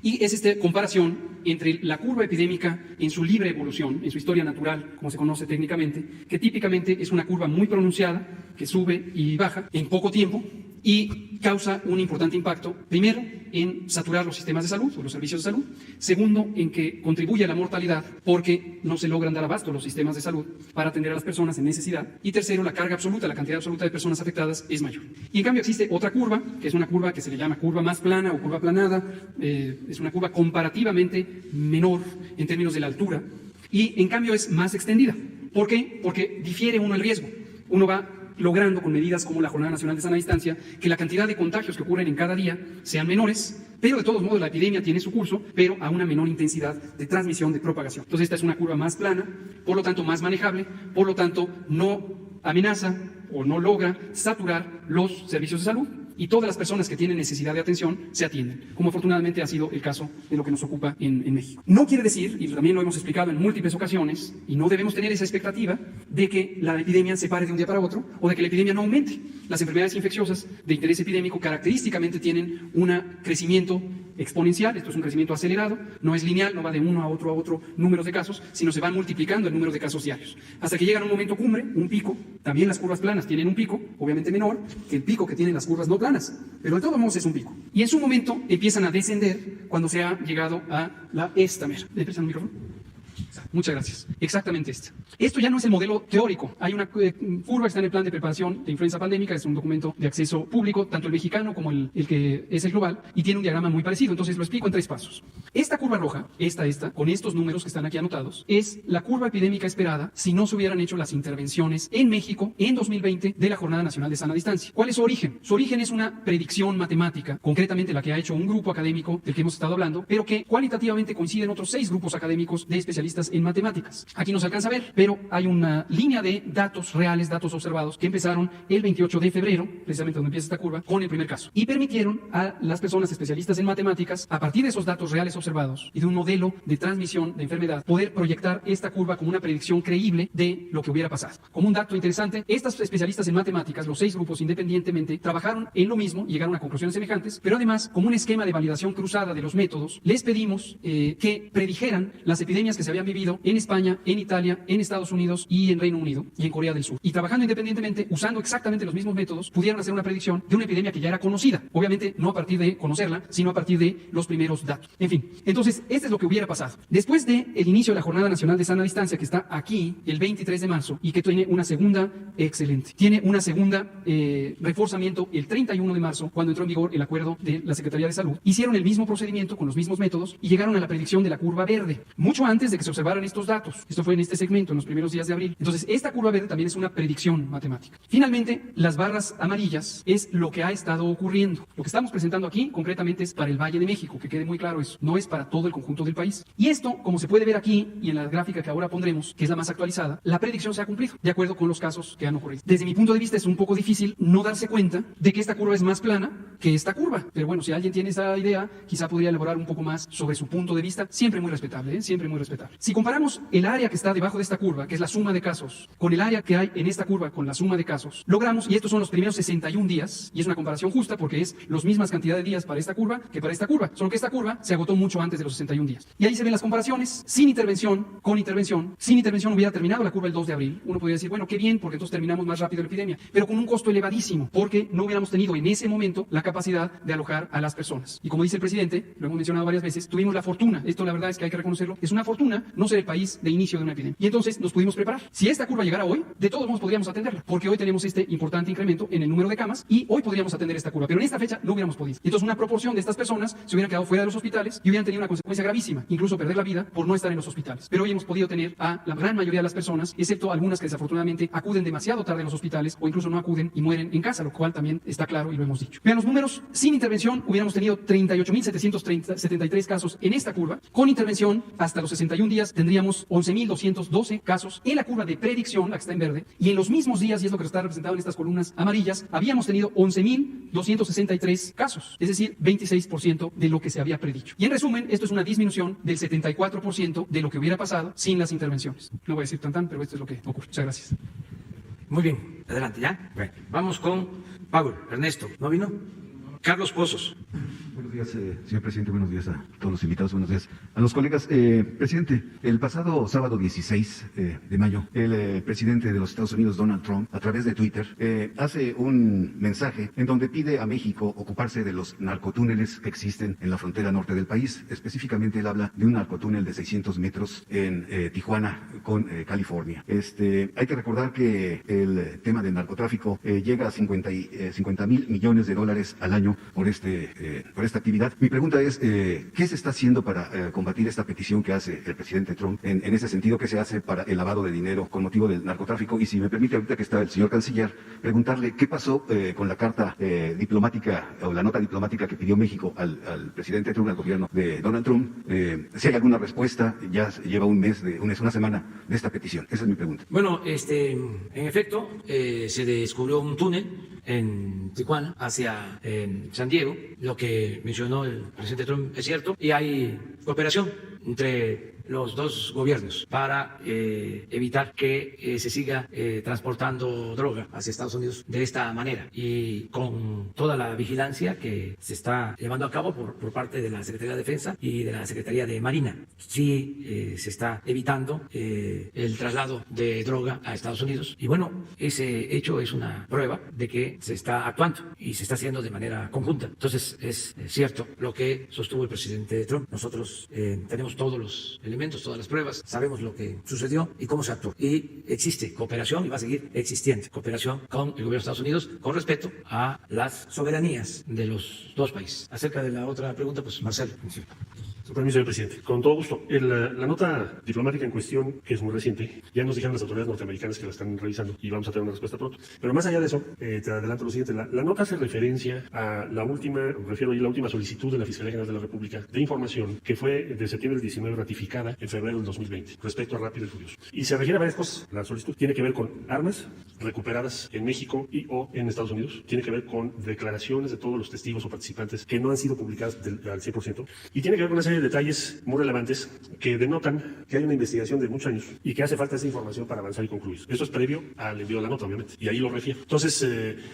y es esta comparación entre la curva epidémica en su libre evolución, en su historia natural, como se conoce técnicamente, que típicamente es una curva muy pronunciada, que sube y baja en poco tiempo y causa un importante impacto, primero, en saturar los sistemas de salud o los servicios de salud, segundo, en que contribuye a la mortalidad porque no se logran dar abasto los sistemas de salud para atender a las personas en necesidad, y tercero, la carga absoluta, la cantidad absoluta de personas afectadas es mayor. Y en cambio existe otra curva, que es una curva que se le llama curva más plana o curva aplanada, es una curva comparativamente menor en términos de la altura, y en cambio es más extendida. ¿Por qué? Porque difiere uno el riesgo. Uno va logrando con medidas como la Jornada Nacional de Sana Distancia que la cantidad de contagios que ocurren en cada día sean menores, pero de todos modos la epidemia tiene su curso, pero a una menor intensidad de transmisión, de propagación. Entonces esta es una curva más plana, por lo tanto más manejable, por lo tanto no amenaza o no logra saturar los servicios de salud y todas las personas que tienen necesidad de atención se atienden, como afortunadamente ha sido el caso de lo que nos ocupa en México. No quiere decir, y también lo hemos explicado en múltiples ocasiones, y no debemos tener esa expectativa de que la epidemia se pare de un día para otro o de que la epidemia no aumente. Las enfermedades infecciosas de interés epidémico característicamente tienen un crecimiento exponencial, esto es un crecimiento acelerado, no es lineal, no va de uno a otro números de casos, sino se van multiplicando el número de casos diarios, hasta que llegan a un momento cumbre, un pico. También las curvas planas tienen un pico, obviamente menor que el pico que tienen las curvas no planas, pero de todos modos es un pico. Y en su momento empiezan a descender cuando se ha llegado a esta mera. ¿Le prestan un micrófono? Muchas gracias. Exactamente esta. Esto ya no es el modelo teórico. Hay una curva que está en el plan de preparación de influenza pandémica, es un documento de acceso público, tanto el mexicano como el que es el global, y tiene un diagrama muy parecido. Entonces lo explico en 3 pasos. Esta curva roja, esta, con estos números que están aquí anotados, es la curva epidémica esperada si no se hubieran hecho las intervenciones en México en 2020 de la Jornada Nacional de Sana Distancia. ¿Cuál es su origen? Su origen es una predicción matemática, concretamente la que ha hecho un grupo académico del que hemos estado hablando, pero que cualitativamente coinciden otros 6 grupos académicos de especialistas en matemáticas. Aquí no se alcanza a ver, pero hay una línea de datos reales, datos observados, que empezaron el 28 de febrero, precisamente donde empieza esta curva, con el primer caso. Y permitieron a las personas especialistas en matemáticas, a partir de esos datos reales observados y de un modelo de transmisión de enfermedad, poder proyectar esta curva como una predicción creíble de lo que hubiera pasado. Como un dato interesante, estas especialistas en matemáticas, los 6 grupos independientemente, trabajaron en lo mismo y llegaron a conclusiones semejantes, pero además, como un esquema de validación cruzada de los métodos, les pedimos que predijeran las epidemias que se habían vivido en España, en Italia, en Estados Unidos y en Reino Unido y en Corea del Sur. Y trabajando independientemente, usando exactamente los mismos métodos, pudieron hacer una predicción de una epidemia que ya era conocida. Obviamente no a partir de conocerla, sino a partir de los primeros datos. En fin, entonces, este es lo que hubiera pasado. Después del inicio de la Jornada Nacional de Sana Distancia, que está aquí el 23 de marzo y que tiene una segunda excelente. Tiene una segunda reforzamiento el 31 de marzo, cuando entró en vigor el acuerdo de la Secretaría de Salud. Hicieron el mismo procedimiento con los mismos métodos y llegaron a la predicción de la curva verde, mucho antes de que se observaran estos datos. Esto fue en este segmento, en los primeros días de abril. Entonces, esta curva verde también es una predicción matemática. Finalmente, las barras amarillas es lo que ha estado ocurriendo. Lo que estamos presentando aquí, concretamente, es para el Valle de México, que quede muy claro eso. No es para todo el conjunto del país. Y esto, como se puede ver aquí y en la gráfica que ahora pondremos, que es la más actualizada, la predicción se ha cumplido, de acuerdo con los casos que han ocurrido. Desde mi punto de vista, es un poco difícil no darse cuenta de que esta curva es más plana que esta curva. Pero bueno, si alguien tiene esa idea, quizá podría elaborar un poco más sobre su punto de vista, siempre muy respetable, siempre muy respetable. Si comparamos el área que está debajo de esta curva, que es la suma de casos, con el área que hay en esta curva con la suma de casos, logramos, y estos son los primeros 61 días, y es una comparación justa porque es las mismas cantidad de días para esta curva que para esta curva, solo que esta curva se agotó mucho antes de los 61 días. Y ahí se ven las comparaciones, sin intervención, con intervención. Sin intervención hubiera terminado la curva el 2 de abril. Uno podría decir, bueno, qué bien, porque entonces terminamos más rápido la epidemia, pero con un costo elevadísimo, porque no hubiéramos tenido en ese momento la capacidad de alojar a las personas. Y como dice el presidente, lo hemos mencionado varias veces, tuvimos la fortuna, esto la verdad es que hay que reconocerlo, es una fortuna no ser el país de inicio de una epidemia. Y entonces nos pudimos preparar. Si esta curva llegara hoy, de todos modos podríamos atenderla, porque hoy tenemos este importante incremento en el número de camas y hoy podríamos atender esta curva, pero en esta fecha no hubiéramos podido. Entonces una proporción de estas personas se hubieran quedado fuera de los hospitales y hubieran tenido una consecuencia gravísima, incluso perder la vida por no estar en los hospitales. Pero hoy hemos podido tener a la gran mayoría de las personas, excepto algunas que desafortunadamente acuden demasiado tarde a los hospitales o incluso no acuden y mueren en casa, lo cual también está claro y lo hemos dicho. Vean los números, sin intervención hubiéramos tenido 38.773 casos en esta curva, con intervención hasta los 61 días tendríamos 11.212 casos en la curva de predicción, la que está en verde, y en los mismos días, y es lo que está representado en estas columnas amarillas, habíamos tenido 11.263 casos, es decir, 26% de lo que se había predicho. Y en resumen, esto es una disminución del 74% de lo que hubiera pasado sin las intervenciones. No voy a decir tan, pero esto es lo que ocurre. Muchas gracias. Muy bien, adelante, ¿ya? Bueno, vamos con Pablo, Ernesto, ¿no vino? Carlos Pozos. Buenos días, señor presidente. Buenos días a todos los invitados. Buenos días a los colegas. Presidente, el pasado sábado 16 de mayo, el presidente de los Estados Unidos, Donald Trump, a través de Twitter, hace un mensaje en donde pide a México ocuparse de los narcotúneles que existen en la frontera norte del país. Específicamente, él habla de un narcotúnel de 600 metros en Tijuana, con California. Hay que recordar que el tema del narcotráfico llega a 50.000 millones de dólares al año por este sobre esta actividad. Mi pregunta es, ¿qué se está haciendo para combatir esta petición que hace el presidente Trump? En ese sentido, ¿qué se hace para el lavado de dinero con motivo del narcotráfico? Y si me permite, ahorita que está el señor canciller, preguntarle qué pasó con la carta diplomática o la nota diplomática que pidió México al presidente Trump, al gobierno de Donald Trump. Si hay alguna respuesta, ya lleva una semana de esta petición. Esa es mi pregunta. Bueno, en efecto, se descubrió un túnel en Tijuana hacia San Diego. Lo que mencionó el presidente Trump es cierto, y hay cooperación entre los dos gobiernos para evitar que se siga transportando droga hacia Estados Unidos de esta manera, y con toda la vigilancia que se está llevando a cabo por parte de la Secretaría de Defensa y de la Secretaría de Marina. Sí se está evitando el traslado de droga a Estados Unidos, y bueno, ese hecho es una prueba de que se está actuando y se está haciendo de manera conjunta. Entonces es cierto lo que sostuvo el presidente Trump. Nosotros tenemos todos los elementos, todas las pruebas, sabemos lo que sucedió y cómo se actuó, y existe cooperación y va a seguir existiendo cooperación con el gobierno de Estados Unidos con respecto a las soberanías de los dos países. Acerca de la otra pregunta, pues Marcelo. Su permiso, señor presidente. Con todo gusto. La nota diplomática en cuestión, que es muy reciente, ya nos dijeron las autoridades norteamericanas que la están revisando y vamos a tener una respuesta pronto. Pero más allá de eso, te adelanto lo siguiente. La nota hace referencia a la última solicitud de la Fiscalía General de la República de información que fue de septiembre del 19 ratificada en febrero del 2020 respecto a Rápido y Furioso. Y se refiere a varias cosas. La solicitud tiene que ver con armas recuperadas en México y o en Estados Unidos. Tiene que ver con declaraciones de todos los testigos o participantes que no han sido publicadas al 100%. Y tiene que ver con una serie de detalles muy relevantes que denotan que hay una investigación de muchos años y que hace falta esa información para avanzar y concluir. Eso es previo al envío de la nota, obviamente, y ahí lo refiero. Entonces,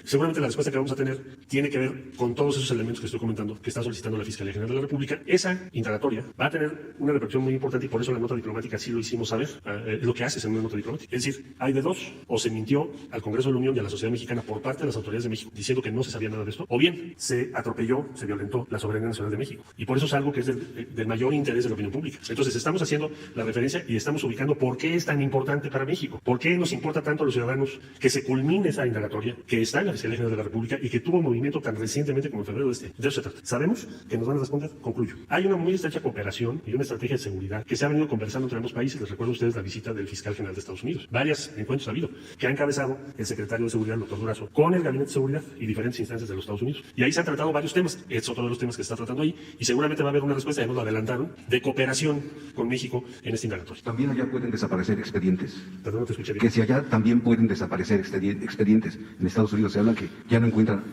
seguramente la respuesta que vamos a tener tiene que ver con todos esos elementos que estoy comentando, que está solicitando la Fiscalía General de la República. Esa indagatoria va a tener una repercusión muy importante y por eso la nota diplomática sí lo hicimos saber. Es lo que haces en una nota diplomática. Es decir, hay de dos: o se mintió al Congreso de la Unión y a la sociedad mexicana por parte de las autoridades de México diciendo que no se sabía nada de esto, o bien se atropelló, se violentó la soberanía nacional de México. Y por eso es algo que es del mayor interés de la opinión pública. Entonces estamos haciendo la referencia y estamos ubicando por qué es tan importante para México, por qué nos importa tanto a los ciudadanos que se culmine esa indagatoria que está en la Fiscalía General de la República y que tuvo movimiento tan recientemente como en febrero de este. De eso se trata. Sabemos que nos van a responder. Concluyo. Hay una muy estrecha cooperación y una estrategia de seguridad que se ha venido conversando entre ambos países. Les recuerdo a ustedes la visita del fiscal general de Estados Unidos. Varios encuentros ha habido que ha encabezado el secretario de Seguridad, el doctor Durazo, con el Gabinete de Seguridad y diferentes instancias de los Estados Unidos. Y ahí se han tratado varios temas. Es otro de los temas que se está tratando ahí y seguramente va a haber una respuesta, ya nos lo adelantaron, de cooperación con México en este indagatorio. También allá pueden desaparecer expedientes. Perdón, no te escuché bien. Que si allá también pueden desaparecer expedientes. En Estados Unidos se habla que ya no encuentran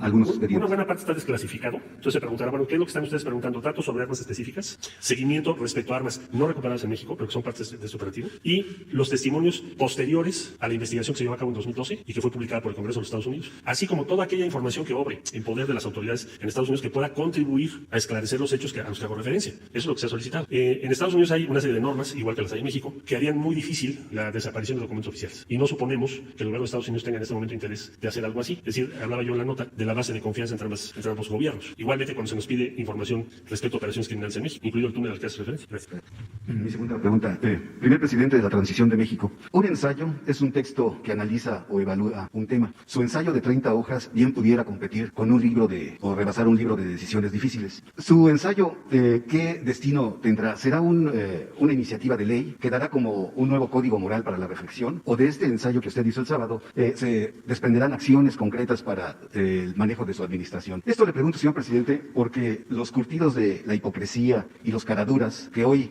algunos expedientes. Una buena parte está desclasificado. Entonces se preguntará, bueno, ¿qué es lo que están ustedes preguntando? Datos sobre armas específicas, seguimiento respecto a armas no recuperadas en México, pero que son partes de este operativo, y los testimonios posteriores a la investigación que se llevó a cabo en 2012 y que fue publicada por el Congreso de los Estados Unidos, así como toda aquella información que obre en poder de las autoridades en Estados Unidos que pueda contribuir a esclarecer los hechos a los que hago referencia. Eso es lo que se ha solicitado. En Estados Unidos hay una serie de normas, igual que las hay en México, que harían muy difícil la desaparición de documentos oficiales. Y no suponemos que el gobierno de Estados Unidos tenga en este momento interés de hacer algo así. Es decir, hablaba yo en la nota de la base de confianza entre ambos gobiernos. Igualmente cuando se nos pide información respecto a operaciones criminales en México, incluido el túnel al que hace referencia. Gracias. Mi segunda pregunta. Primer presidente de la transición de México. Un ensayo es un texto que analiza o evalúa un tema. Su ensayo de 30 hojas bien pudiera competir con un libro o rebasar un libro de decisiones difíciles. Su ensayo, ¿qué destino tendrá? ¿Será una iniciativa de ley? ¿Quedará como un nuevo código moral para la reflexión? ¿O de este ensayo que usted hizo el sábado se desprenderán acciones concretas para el manejo de su administración? Esto le pregunto, señor presidente, porque los curtidos de la hipocresía y los caraduras que hoy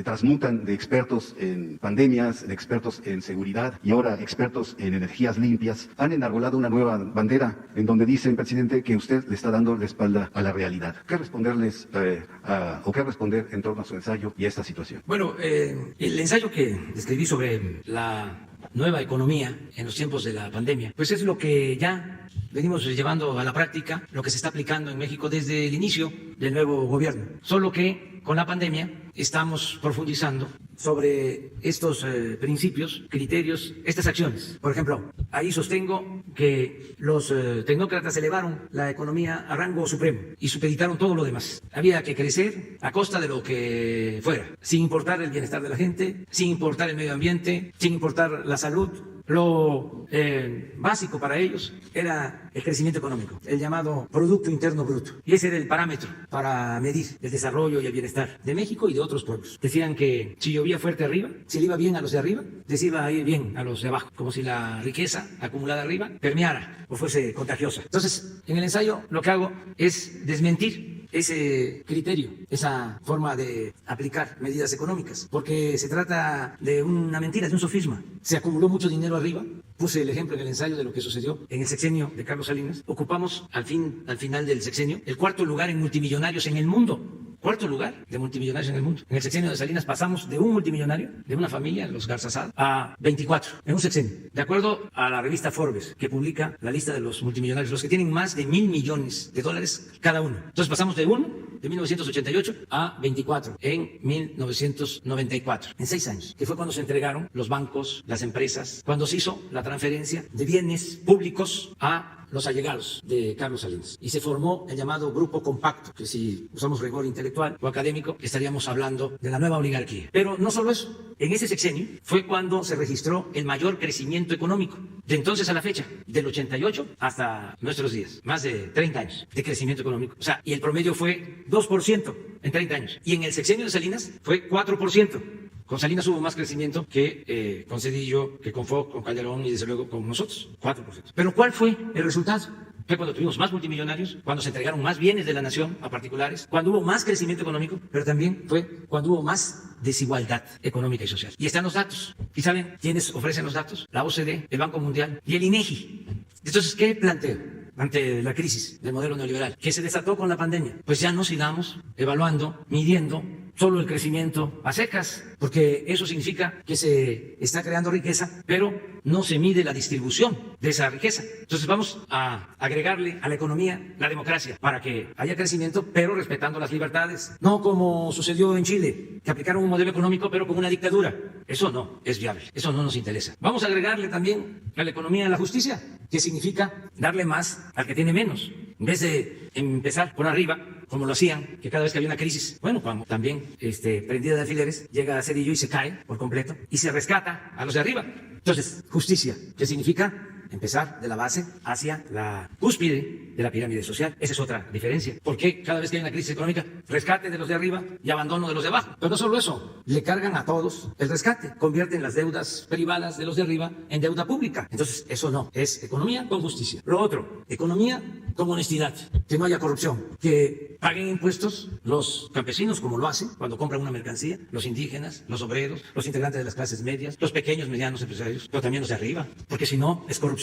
transmutan de expertos en pandemias, de expertos en seguridad y ahora expertos en energías limpias, han enarbolado una nueva bandera en donde dicen, presidente, que usted le está dando la espalda a la realidad. ¿Qué responderles o qué responder en torno a su ensayo y a esta situación? Bueno, el ensayo que escribí sobre la nueva economía en los tiempos de la pandemia, pues es lo que ya venimos llevando a la práctica, lo que se está aplicando en México desde el inicio del nuevo gobierno. Solo que con la pandemia estamos profundizando sobre estos principios, criterios, estas acciones. Por ejemplo, ahí sostengo que los tecnócratas elevaron la economía a rango supremo y supeditaron todo lo demás. Había que crecer a costa de lo que fuera, sin importar el bienestar de la gente, sin importar el medio ambiente, sin importar la salud, Lo básico para ellos era el crecimiento económico, el llamado Producto Interno Bruto. Y ese era el parámetro para medir el desarrollo y el bienestar de México y de otros pueblos. Decían que si llovía fuerte arriba, si le iba bien a los de arriba, les iba a ir bien a los de abajo, como si la riqueza acumulada arriba permeara o fuese contagiosa. Entonces, en el ensayo lo que hago es desmentir ese criterio, esa forma de aplicar medidas económicas, porque se trata de una mentira, de un sofisma. Se acumuló mucho dinero arriba. Puse el ejemplo en el ensayo de lo que sucedió en el sexenio de Carlos Salinas. Ocupamos al final del sexenio el 4º lugar en multimillonarios en el mundo. 4º lugar de multimillonarios en el mundo. En el sexenio de Salinas pasamos de un multimillonario, de una familia, los Garzazada, a 24 en un sexenio. De acuerdo a la revista Forbes, que publica la lista de los multimillonarios, los que tienen más de $1,000 millones cada uno. Entonces pasamos de 1 de 1988 a 24 en 1994, en 6 años, que fue cuando se entregaron los bancos, las empresas, cuando se hizo la transferencia de bienes públicos a los allegados de Carlos Salinas. Y se formó el llamado Grupo Compacto, que si usamos rigor intelectual o académico, estaríamos hablando de la nueva oligarquía. Pero no solo eso, en ese sexenio fue cuando se registró el mayor crecimiento económico, de entonces a la fecha, del 88 hasta nuestros días, más de 30 años de crecimiento económico. O sea, y el promedio fue 2% en 30 años. Y en el sexenio de Salinas fue 4%. Con Salinas hubo más crecimiento que con Zedillo, que con Fox, con Calderón y desde luego con nosotros, 4%. Pero ¿cuál fue el resultado? Fue cuando tuvimos más multimillonarios, cuando se entregaron más bienes de la nación a particulares, cuando hubo más crecimiento económico, pero también fue cuando hubo más desigualdad económica y social. Y están los datos. ¿Y saben quiénes ofrecen los datos? La OCDE, el Banco Mundial y el INEGI. Entonces, ¿qué planteo ante la crisis del modelo neoliberal que se desató con la pandemia? Pues ya no sigamos evaluando, midiendo solo el crecimiento a secas, porque eso significa que se está creando riqueza, pero no se mide la distribución de esa riqueza. Entonces vamos a agregarle a la economía la democracia para que haya crecimiento, pero respetando las libertades. No como sucedió en Chile, que aplicaron un modelo económico, pero con una dictadura. Eso no es viable, eso no nos interesa. Vamos a agregarle también a la economía la justicia, que significa darle más al que tiene menos. En vez de empezar por arriba, como lo hacían, que cada vez que había una crisis, bueno, cuando también prendida de alfileres, llega a Zedillo y se cae por completo y se rescata a los de arriba. Entonces, justicia, ¿qué significa? Empezar de la base hacia la cúspide de la pirámide social. Esa es otra diferencia. ¿Por qué cada vez que hay una crisis económica, rescate de los de arriba y abandono de los de abajo? Pero no solo eso, le cargan a todos el rescate, convierten las deudas privadas de los de arriba en deuda pública. Entonces, eso no, es economía con justicia. Lo otro, economía con honestidad, que no haya corrupción, que paguen impuestos los campesinos como lo hacen cuando compran una mercancía, los indígenas, los obreros, los integrantes de las clases medias, los pequeños, medianos empresarios, pero también los de arriba, porque si no, es corrupción.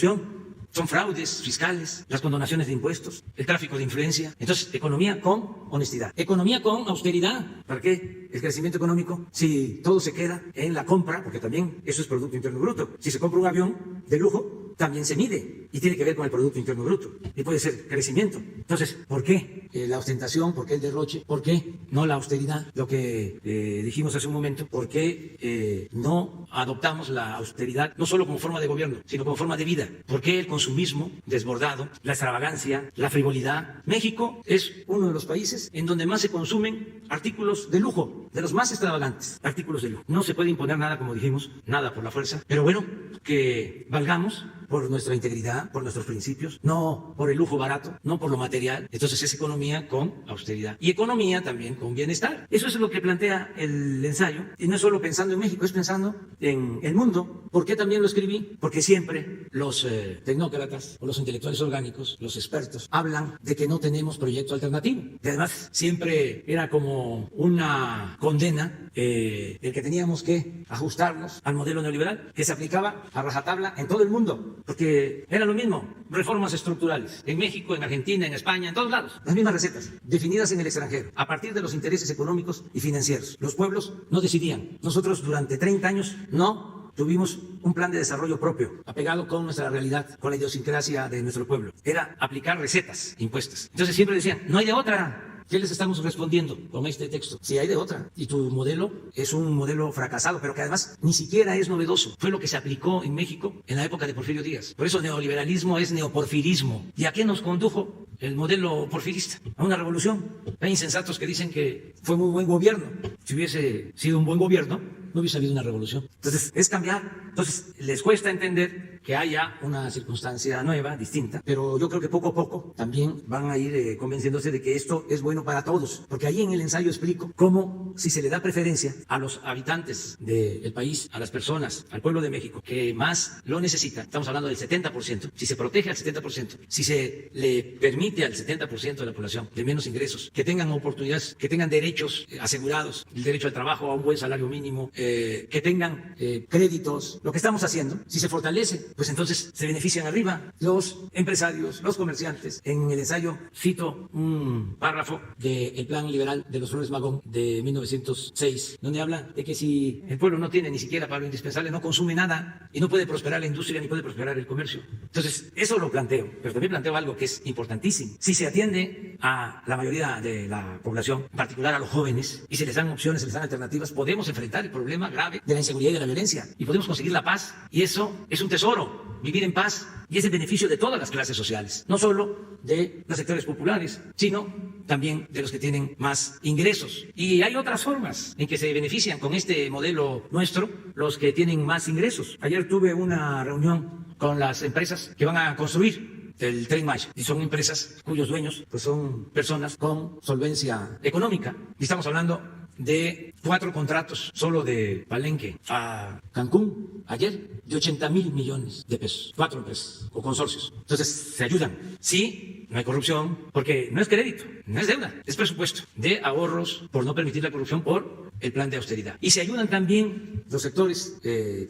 Son fraudes fiscales, las condonaciones de impuestos, el tráfico de influencia. Entonces, economía con honestidad. Economía con austeridad. ¿Para qué el crecimiento económico si todo se queda en la compra? Porque también eso es Producto Interno Bruto. Si se compra un avión de lujo, también se mide y tiene que ver con el Producto Interno Bruto. Y puede ser crecimiento. Entonces, ¿por qué la ostentación? ¿Por qué el derroche? ¿Por qué no la austeridad? Lo que dijimos hace un momento. ¿Por qué no adoptamos la austeridad no solo como forma de gobierno, sino como forma de vida? ¿Por qué el consumismo desbordado, la extravagancia, la frivolidad? México es uno de los países en donde más se consumen artículos de lujo, de los más extravagantes artículos de lujo. No se puede imponer nada, como dijimos, nada por la fuerza, pero bueno, que valgamos por nuestra integridad, por nuestros principios, no por el lujo barato, no por lo material. Entonces es economía con austeridad y economía también con bienestar. Eso es lo que plantea el ensayo, y no es solo pensando en México, es pensando en el mundo. ¿Por qué también lo escribí? Porque siempre los tecnócratas o los intelectuales orgánicos, los expertos, hablan de que no tenemos proyecto alternativo. Y además siempre era como una condena el que teníamos que ajustarnos al modelo neoliberal que se aplicaba a rajatabla en todo el mundo, porque era lo mismo, reformas estructurales en México, en Argentina, en España, en todos lados, las mismas recetas, definidas en el extranjero, a partir de los intereses económicos y financieros. Los pueblos no decidían. Nosotros durante 30 años no tuvimos un plan de desarrollo propio, apegado con nuestra realidad, con la idiosincrasia de nuestro pueblo. Era aplicar recetas impuestas. Entonces siempre decían, no hay de otra. ¿Qué les estamos respondiendo con este texto? Si hay de otra. Y tu modelo es un modelo fracasado, pero que además ni siquiera es novedoso. Fue lo que se aplicó en México en la época de Porfirio Díaz. Por eso neoliberalismo es neoporfirismo. ¿Y a qué nos condujo el modelo porfirista, a una revolución. Hay insensatos que dicen que fue muy buen gobierno. Si hubiese sido un buen gobierno, no hubiese habido una revolución. Entonces, es cambiar. Entonces, les cuesta entender que haya una circunstancia nueva, distinta, pero yo creo que poco a poco también van a ir convenciéndose de que esto es bueno para todos, porque ahí en el ensayo explico cómo si se le da preferencia a los habitantes del país, a las personas, al pueblo de México, que más lo necesita, estamos hablando del 70%, si se protege al 70%, si se le permite al 70% de la población de menos ingresos, que tengan oportunidades, que tengan derechos asegurados, el derecho al trabajo, a un buen salario mínimo, que tengan créditos, lo que estamos haciendo, si se fortalece, pues entonces se benefician arriba los empresarios, los comerciantes. En el ensayo cito un párrafo del Plan Liberal de los Flores Magón de 1906, donde habla de que si el pueblo no tiene ni siquiera para lo indispensable, no consume nada y no puede prosperar la industria ni puede prosperar el comercio. Entonces, eso lo planteo, pero también planteo algo que es importantísimo. Si se atiende a la mayoría de la población, en particular a los jóvenes, y se les dan opciones, se les dan alternativas, podemos enfrentar el problema grave de la inseguridad y de la violencia y podemos conseguir la paz. Y eso es un tesoro, vivir en paz, y es el beneficio de todas las clases sociales, no solo de los sectores populares, sino también de los que tienen más ingresos. Y hay otras formas en que se benefician con este modelo nuestro los que tienen más ingresos. Ayer tuve una reunión con las empresas que van a construir el Tren Maya, y son empresas cuyos dueños pues son personas con solvencia económica. Y estamos hablando de 4 contratos solo de Palenque a Cancún ayer de 80,000 millones de pesos, 4 empresas o consorcios. Entonces se ayudan. Sí, no hay corrupción porque no es crédito, no es deuda, es presupuesto de ahorros por no permitir la corrupción por el plan de austeridad. Y se ayudan también los sectores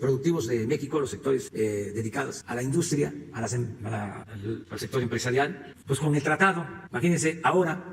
productivos de México, los sectores dedicados a la industria, al sector empresarial, pues con el tratado. Imagínense, ahora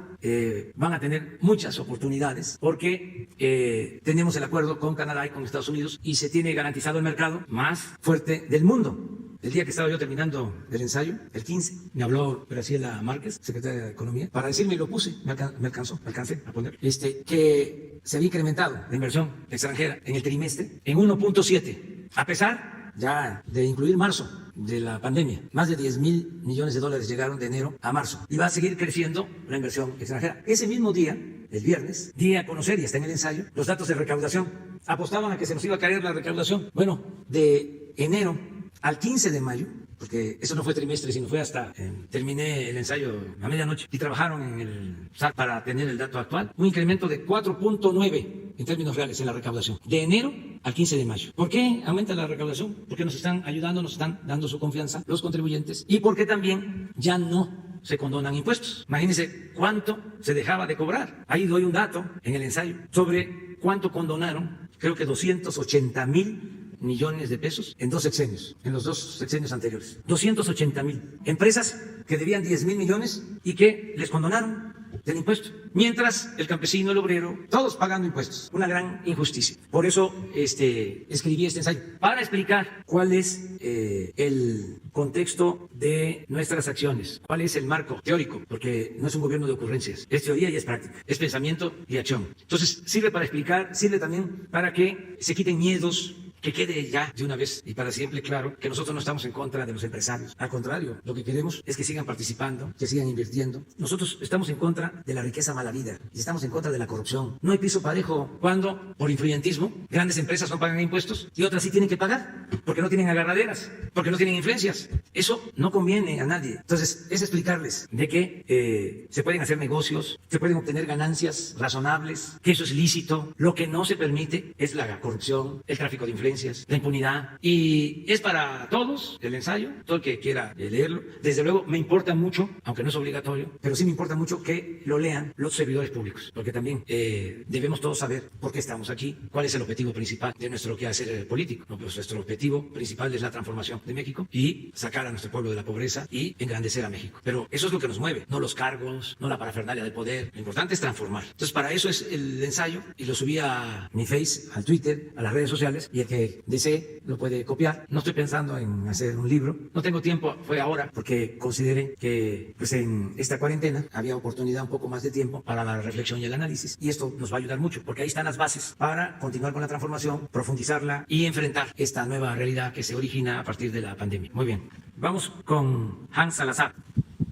van a tener muchas oportunidades porque tenemos el acuerdo con Canadá y con Estados Unidos y se tiene garantizado el mercado más fuerte del mundo. El día que estaba yo terminando el ensayo, el 15, me habló Graciela Márquez, secretaria de Economía, para decirme, y lo puse, me alcancé a poner, que se había incrementado la inversión extranjera en el trimestre en 1.7, a pesar ya de incluir marzo de la pandemia. Más de 10,000 millones de dólares llegaron de enero a marzo y va a seguir creciendo la inversión extranjera. Ese mismo día, el viernes, di a conocer, y está en el ensayo, los datos de recaudación. Apostaban a que se nos iba a caer la recaudación. Bueno, de enero al 15 de mayo, porque eso no fue trimestre, sino fue hasta terminé el ensayo a medianoche y trabajaron en el SAT para tener el dato actual, un incremento de 4.9 en términos reales en la recaudación, de enero al 15 de mayo. ¿Por qué aumenta la recaudación? Porque nos están ayudando, nos están dando su confianza los contribuyentes, y porque también ya no se condonan impuestos. Imagínense cuánto se dejaba de cobrar. Ahí doy un dato en el ensayo sobre cuánto condonaron, creo que 280,000 millones de pesos en 2 sexenios, en los 2 sexenios anteriores. 280,000 empresas que debían 10,000 millones y que les condonaron del impuesto, mientras el campesino, el obrero, todos pagando impuestos. Una gran injusticia. Por eso escribí este ensayo, para explicar cuál es el contexto de nuestras acciones, cuál es el marco teórico, porque no es un gobierno de ocurrencias, es teoría y es práctica, es pensamiento y acción. Entonces sirve para explicar, sirve también para que se quiten miedos, que quede ya de una vez y para siempre claro que nosotros no estamos en contra de los empresarios. Al contrario, lo que queremos es que sigan participando, que sigan invirtiendo. Nosotros estamos en contra de la riqueza mala vida y estamos en contra de la corrupción. No hay piso parejo cuando, por influyentismo, grandes empresas no pagan impuestos y otras sí tienen que pagar porque no tienen agarraderas, porque no tienen influencias. Eso no conviene a nadie. Entonces, es explicarles de que se pueden hacer negocios, se pueden obtener ganancias razonables, que eso es lícito. Lo que no se permite es la corrupción, el tráfico de influencias, la impunidad, y es para todos el ensayo, todo el que quiera leerlo. Desde luego me importa mucho, aunque no es obligatorio, pero sí me importa mucho que lo lean los servidores públicos, porque también debemos todos saber por qué estamos aquí, cuál es el objetivo principal de nuestro quehacer político. No, pues nuestro objetivo principal es la transformación de México y sacar a nuestro pueblo de la pobreza y engrandecer a México. Pero eso es lo que nos mueve, no los cargos, no la parafernalia del poder. Lo importante es transformar. Entonces, para eso es el ensayo, y lo subí a mi Face, al Twitter, a las redes sociales, y el que desee lo puede copiar. No estoy pensando en hacer un libro, no tengo tiempo, fue ahora porque consideré que pues en esta cuarentena había oportunidad, un poco más de tiempo para la reflexión y el análisis, y esto nos va a ayudar mucho porque ahí están las bases para continuar con la transformación, profundizarla y enfrentar esta nueva realidad que se origina a partir de la pandemia. Muy bien, vamos con Hans Salazar.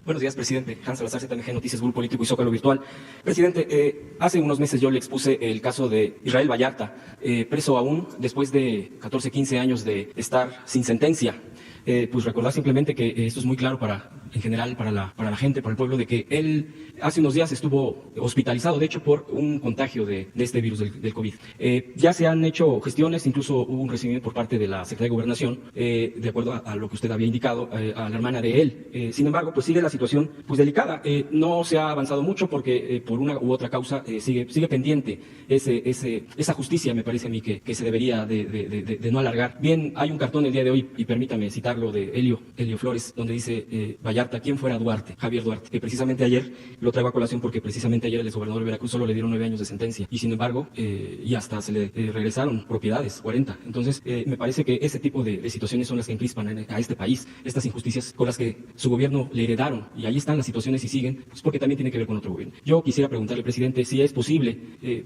Buenos días, presidente. Hans Salazar, ZMG Noticias, Grupo Político y Zócalo Virtual. Presidente, hace unos meses yo le expuse el caso de Israel Vallarta, preso aún después de 14, 15 años de estar sin sentencia. Pues recordar simplemente que esto es muy claro en general para la gente, para el pueblo, de que él hace unos días estuvo hospitalizado, de hecho, por un contagio de este virus del COVID. Ya se han hecho gestiones, incluso hubo un recibimiento por parte de la Secretaría de Gobernación, de acuerdo a lo que usted había indicado, a la hermana de él. Sin embargo, pues sigue la situación pues delicada. No se ha avanzado mucho porque por una u otra causa sigue pendiente esa justicia, me parece a mí, que se debería de no alargar. Bien, hay un cartón el día de hoy, y permítame citarlo, de Helio Flores, donde dice Vallarta, ¿quién fuera Duarte? Javier Duarte, que precisamente ayer lo traigo a colación porque precisamente ayer el exgobernador de Veracruz solo le dieron 9 años de sentencia, y sin embargo, y hasta se le regresaron propiedades, 40. Entonces, me parece que ese tipo de situaciones son las que encrispan a este país, estas injusticias con las que su gobierno le heredaron, y ahí están las situaciones y siguen, pues porque también tiene que ver con otro gobierno. Yo quisiera preguntarle, presidente, si es posible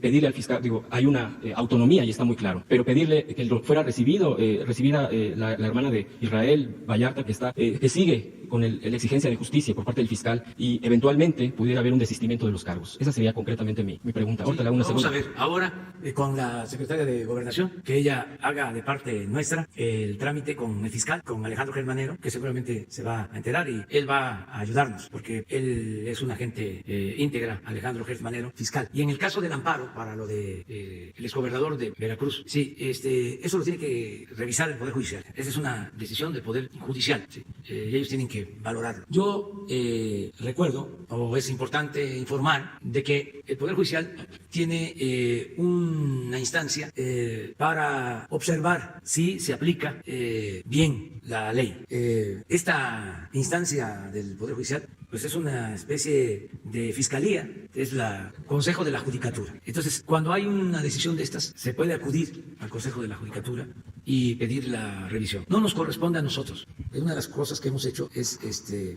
pedirle al fiscal, hay una autonomía y está muy claro, pero pedirle que fuera recibida la hermana de Israel Vallarta, que sigue con la exigencia de justicia por parte del fiscal, y eventualmente pudiera haber un desistimiento de los cargos. Esa sería concretamente mi pregunta. Ahorita le hago una Vamos segunda. a ver, ahora con la secretaria de Gobernación, que ella haga de parte nuestra el trámite con el fiscal, con Alejandro Germanero, que seguramente se va a enterar y él va a ayudarnos, porque él es un agente íntegra, Alejandro Germanero, fiscal. Y en el caso del amparo, para lo de el exgobernador de Veracruz, sí, eso lo tiene que revisar el Poder Judicial. Esa es una decisión del Poder Judicial, sí. Y ellos tienen que valorarlo. Yo recuerdo, o es importante informar, de que el Poder Judicial tiene una instancia para observar si se aplica bien la ley. Esta instancia del Poder Judicial pues es una especie de fiscalía, es la Consejo de la Judicatura. Entonces, cuando hay una decisión de estas, se puede acudir al Consejo de la Judicatura y pedir la revisión. No nos corresponde a nosotros. Una de las cosas que hemos hecho es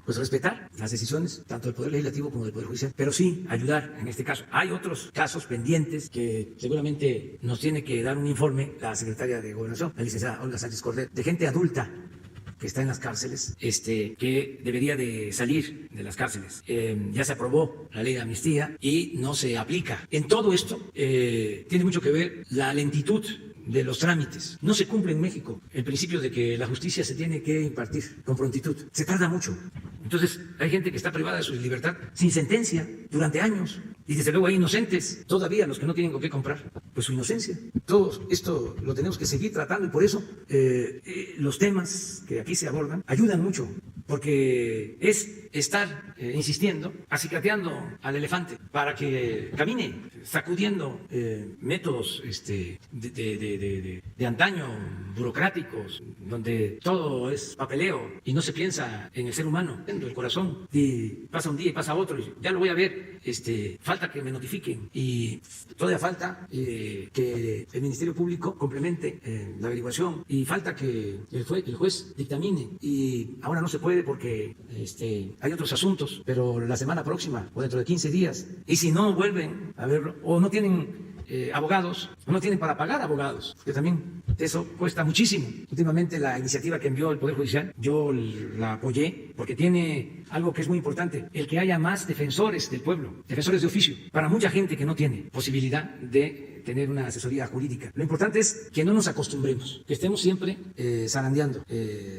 pues respetar las decisiones tanto del Poder Legislativo como del Poder Judicial, pero sí ayudar en este caso. Hay otros casos pendientes que seguramente nos tiene que dar un informe la secretaria de Gobernación, la licenciada Olga Sánchez Cordero, de gente adulta que está en las cárceles, que debería de salir de las cárceles. Ya se aprobó la ley de amnistía y no se aplica. En todo esto tiene mucho que ver la lentitud de los trámites. No se cumple en México el principio de que la justicia se tiene que impartir con prontitud. Se tarda mucho. Entonces, hay gente que está privada de su libertad sin sentencia durante años. Y desde luego hay inocentes, todavía los que no tienen con qué comprar, pues su inocencia. Todo esto lo tenemos que seguir tratando, y por eso los temas que aquí se abordan ayudan mucho, porque es estar insistiendo, acicateando al elefante para que camine, sacudiendo métodos de antaño, burocráticos, donde todo es papeleo y no se piensa en el ser humano, en el corazón. Y pasa un día y pasa otro, y ya lo voy a ver, falta que me notifiquen, y todavía falta que el Ministerio Público complemente la averiguación, y falta que el juez dictamine, y ahora no se puede porque hay otros asuntos, pero la semana próxima o dentro de 15 días, y si no vuelven a verlo o no tienen abogados, o no tienen para pagar abogados, que también eso cuesta muchísimo. Últimamente la iniciativa que envió el Poder Judicial, yo la apoyé porque tiene algo que es muy importante, el que haya más defensores del pueblo, defensores de oficio, para mucha gente que no tiene posibilidad de tener una asesoría jurídica. Lo importante es que no nos acostumbremos, que estemos siempre zarandeando,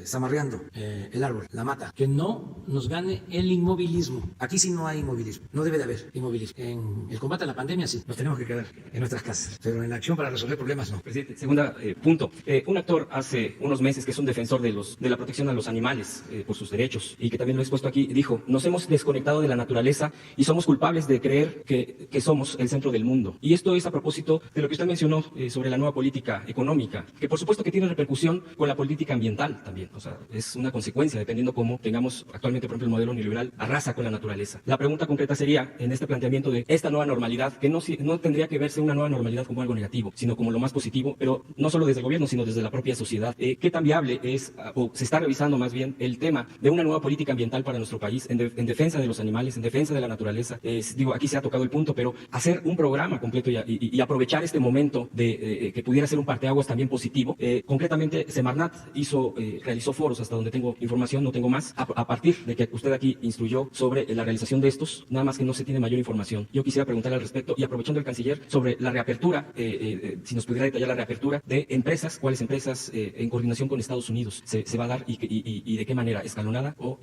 zamarreando el árbol, la mata, que no nos gane el inmovilismo. Aquí sí no hay inmovilismo, no debe de haber inmovilismo. En el combate a la pandemia sí, nos tenemos que quedar en nuestras casas, pero en la acción para resolver problemas no. Presidente, segunda punto. Un actor hace unos meses que es un defensor de la protección a los animales por sus derechos, y que también lo he expuesto aquí, dijo: nos hemos desconectado de la naturaleza y somos culpables de creer que somos el centro del mundo. Y esto es a propósito de lo que usted mencionó sobre la nueva política económica, que por supuesto que tiene repercusión con la política ambiental también. O sea, es una consecuencia dependiendo cómo tengamos actualmente, por ejemplo, el modelo neoliberal arrasa con la naturaleza. La pregunta concreta sería, en este planteamiento de esta nueva normalidad, que no tendría que verse una nueva normalidad como algo negativo, sino como lo más positivo, pero no solo desde el gobierno, sino desde la propia sociedad. ¿Qué tan viable es, o se está revisando más bien, el tema de una nueva política ambiental para nuestro país en defensa de los animales, en defensa de la naturaleza? Aquí se ha tocado el punto, pero hacer un programa completo y aprovechar aprovechar este momento de que pudiera ser un parteaguas también positivo. Concretamente, Semarnat realizó foros, hasta donde tengo información, no tengo más, a partir de que usted aquí instruyó sobre la realización de estos, nada más que no se tiene mayor información. Yo quisiera preguntarle al respecto, y aprovechando el canciller, sobre la reapertura, si nos pudiera detallar la reapertura de empresas, cuáles empresas en coordinación con Estados Unidos se va a dar y de qué manera, escalonada o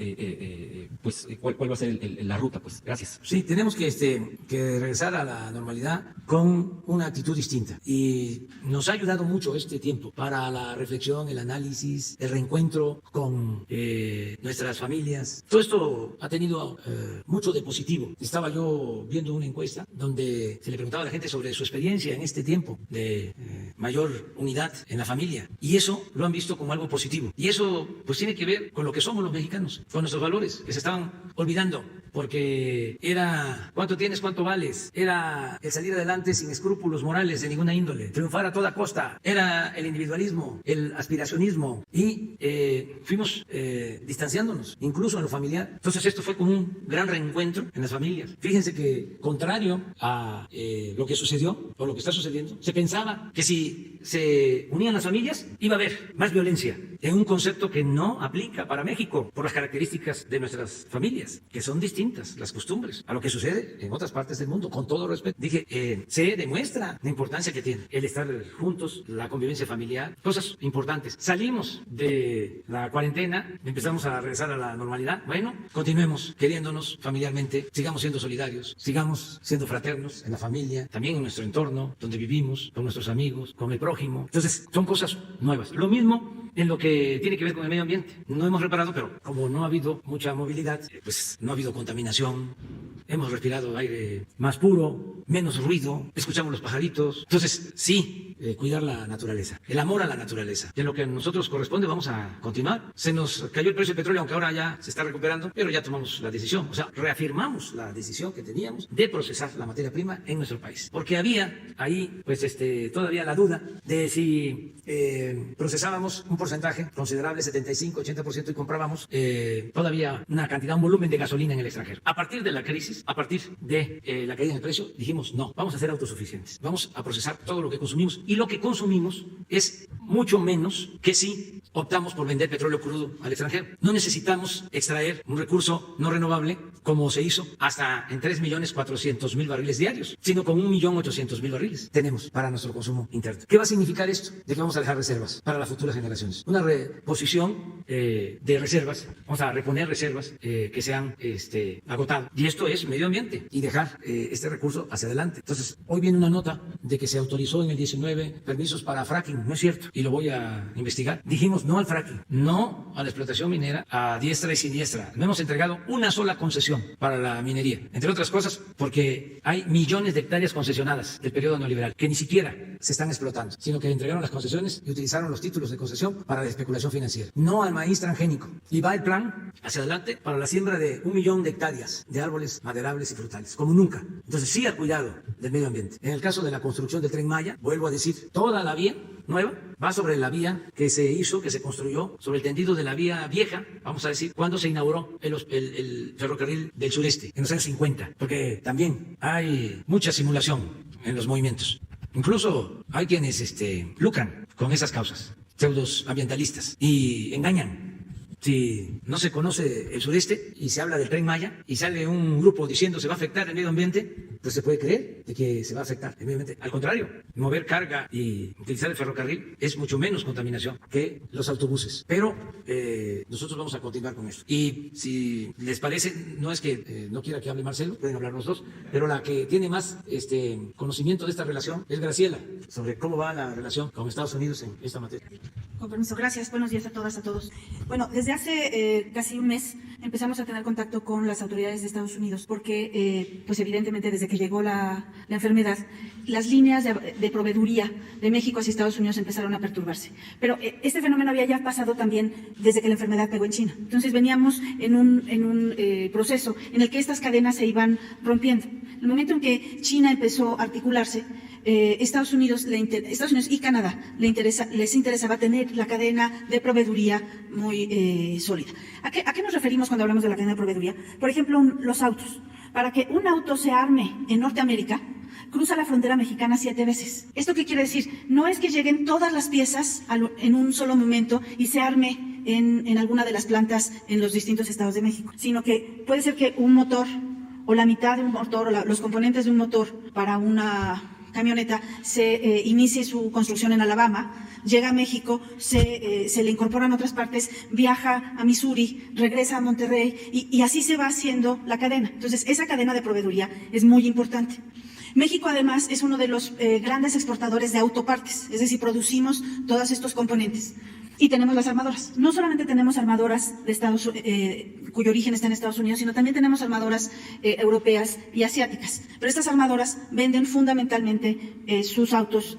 pues cuál va a ser la ruta, pues. Gracias. Sí, tenemos que regresar a la normalidad con una actitud distinta, y nos ha ayudado mucho este tiempo para la reflexión, el análisis, el reencuentro con nuestras familias. Todo esto ha tenido mucho de positivo. Estaba yo viendo una encuesta donde se le preguntaba a la gente sobre su experiencia en este tiempo de mayor unidad en la familia, y eso lo han visto como algo positivo, y eso pues tiene que ver con lo que somos los mexicanos, con nuestros valores que se estaban olvidando, porque era ¿cuánto tienes, cuánto vales? Era el salir adelante sin escrúpulos morales de ninguna índole, triunfar a toda costa, era el individualismo, el aspiracionismo, y fuimos distanciándonos, incluso en lo familiar. Entonces esto fue como un gran reencuentro en las familias. Fíjense que, contrario a lo que sucedió o lo que está sucediendo, se pensaba que si se unían las familias iba a haber más violencia, en un concepto que no aplica para México por las características de nuestras familias, que son distintas las costumbres a lo que sucede en otras partes del mundo. Con todo respeto, dije, se demuestra la importancia que tiene el estar juntos, la convivencia familiar, cosas importantes. Salimos de la cuarentena, empezamos a regresar a la normalidad. Bueno, continuemos queriéndonos familiarmente, sigamos siendo solidarios, sigamos siendo fraternos en la familia, también en nuestro entorno, donde vivimos, con nuestros amigos, con el prójimo. Entonces, son cosas nuevas. Lo mismo en lo que tiene que ver con el medio ambiente. No hemos reparado, pero como no ha habido mucha movilidad, pues no ha habido contaminación, hemos respirado aire más puro, menos ruido, escuchamos los pajaritos. Entonces, sí, cuidar la naturaleza, el amor a la naturaleza. Y en lo que a nosotros corresponde vamos a continuar. Se nos cayó el precio del petróleo, aunque ahora ya se está recuperando, pero ya tomamos la decisión, o sea, reafirmamos la decisión que teníamos de procesar la materia prima en nuestro país. Porque había ahí, pues, todavía la duda de si procesábamos un porcentaje considerable, 75-80%, y comprábamos todavía una cantidad, un volumen de gasolina en el extranjero. A partir de la crisis, a partir de la caída en el precio, dijimos no, vamos a ser autosuficientes, vamos a procesar todo lo que consumimos, y lo que consumimos es mucho menos que si optamos por vender petróleo crudo al extranjero. No necesitamos extraer un recurso no renovable como se hizo hasta en 3.400.000 barriles diarios, sino con 1.800.000 barriles tenemos para nuestro consumo interno. ¿Qué va a significar esto? De que vamos a dejar reservas para las futuras generaciones. Una reposición de reservas, vamos a reponer reservas que se han agotado. Y esto es medio ambiente y dejar este recurso hacia adelante. Entonces, hoy viene una nota de que se autorizó en el 19 permisos para fracking. No es cierto, y lo voy a investigar. Dijimos no al fracking, no a la explotación minera a diestra y siniestra. No hemos entregado una sola concesión para la minería, entre otras cosas porque hay millones de hectáreas concesionadas del periodo neoliberal que ni siquiera se están explotando, sino que entregaron las concesiones y utilizaron los títulos de concesión para la especulación financiera. No al maíz transgénico. Y va el plan hacia adelante para la siembra de 1 millón de hectáreas de árboles maderables y frutales, como nunca. Entonces, sí al cuidado del medio ambiente. En el caso de la construcción del Tren Maya, vuelvo a decir, toda la vía nueva va sobre la vía que se hizo, que se construyó sobre el tendido de la vía vieja, vamos a decir, cuando se inauguró el ferrocarril del sureste, en los años 50, porque también hay mucha simulación en los movimientos. Incluso hay quienes lucran con esas causas, pseudos ambientalistas, y engañan. Si no se conoce el sureste y se habla del Tren Maya y sale un grupo diciendo se va a afectar el medio ambiente, pues se puede creer de que se va a afectar el medio ambiente. Al contrario, mover carga y utilizar el ferrocarril es mucho menos contaminación que los autobuses. Pero nosotros vamos a continuar con esto. Y si les parece, no es que no quiera que hable Marcelo, pueden hablar los dos, pero la que tiene más conocimiento de esta relación es Graciela, sobre cómo va la relación con Estados Unidos en esta materia. Con permiso, gracias. Buenos días a todas, a todos. Bueno, desde hace casi un mes empezamos a tener contacto con las autoridades de Estados Unidos porque, pues evidentemente, desde que llegó la enfermedad, las líneas de proveeduría de México hacia Estados Unidos empezaron a perturbarse. Pero este fenómeno había ya pasado también desde que la enfermedad pegó en China. Entonces veníamos en un proceso en el que estas cadenas se iban rompiendo. El momento en que China empezó a articularse, Estados Unidos y Canadá les interesaba tener la cadena de proveeduría muy sólida. ¿A qué nos referimos cuando hablamos de la cadena de proveeduría? Por ejemplo, los autos. Para que un auto se arme en Norteamérica, cruza la frontera mexicana 7 veces. ¿Esto qué quiere decir? No es que lleguen todas las piezas en un solo momento y se arme en alguna de las plantas en los distintos estados de México, sino que puede ser que un motor o la mitad de un motor o los componentes de un motor para una camioneta se inicie su construcción en Alabama, llega a México, se le incorporan otras partes, viaja a Missouri, regresa a Monterrey y así se va haciendo la cadena. Entonces, esa cadena de proveeduría es muy importante. México, además, es uno de los grandes exportadores de autopartes, es decir, producimos todos estos componentes. Y tenemos las armadoras. No solamente tenemos armadoras de cuyo origen está en Estados Unidos, sino también tenemos armadoras europeas y asiáticas. Pero estas armadoras venden fundamentalmente sus autos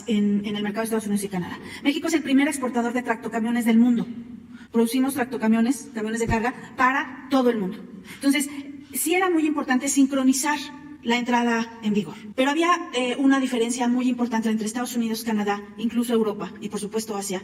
en el mercado de Estados Unidos y Canadá. México es el primer exportador de tractocamiones del mundo. Producimos tractocamiones, camiones de carga, para todo el mundo. Entonces, sí era muy importante sincronizar la entrada en vigor. Pero había una diferencia muy importante entre Estados Unidos, Canadá, incluso Europa y por supuesto Asia,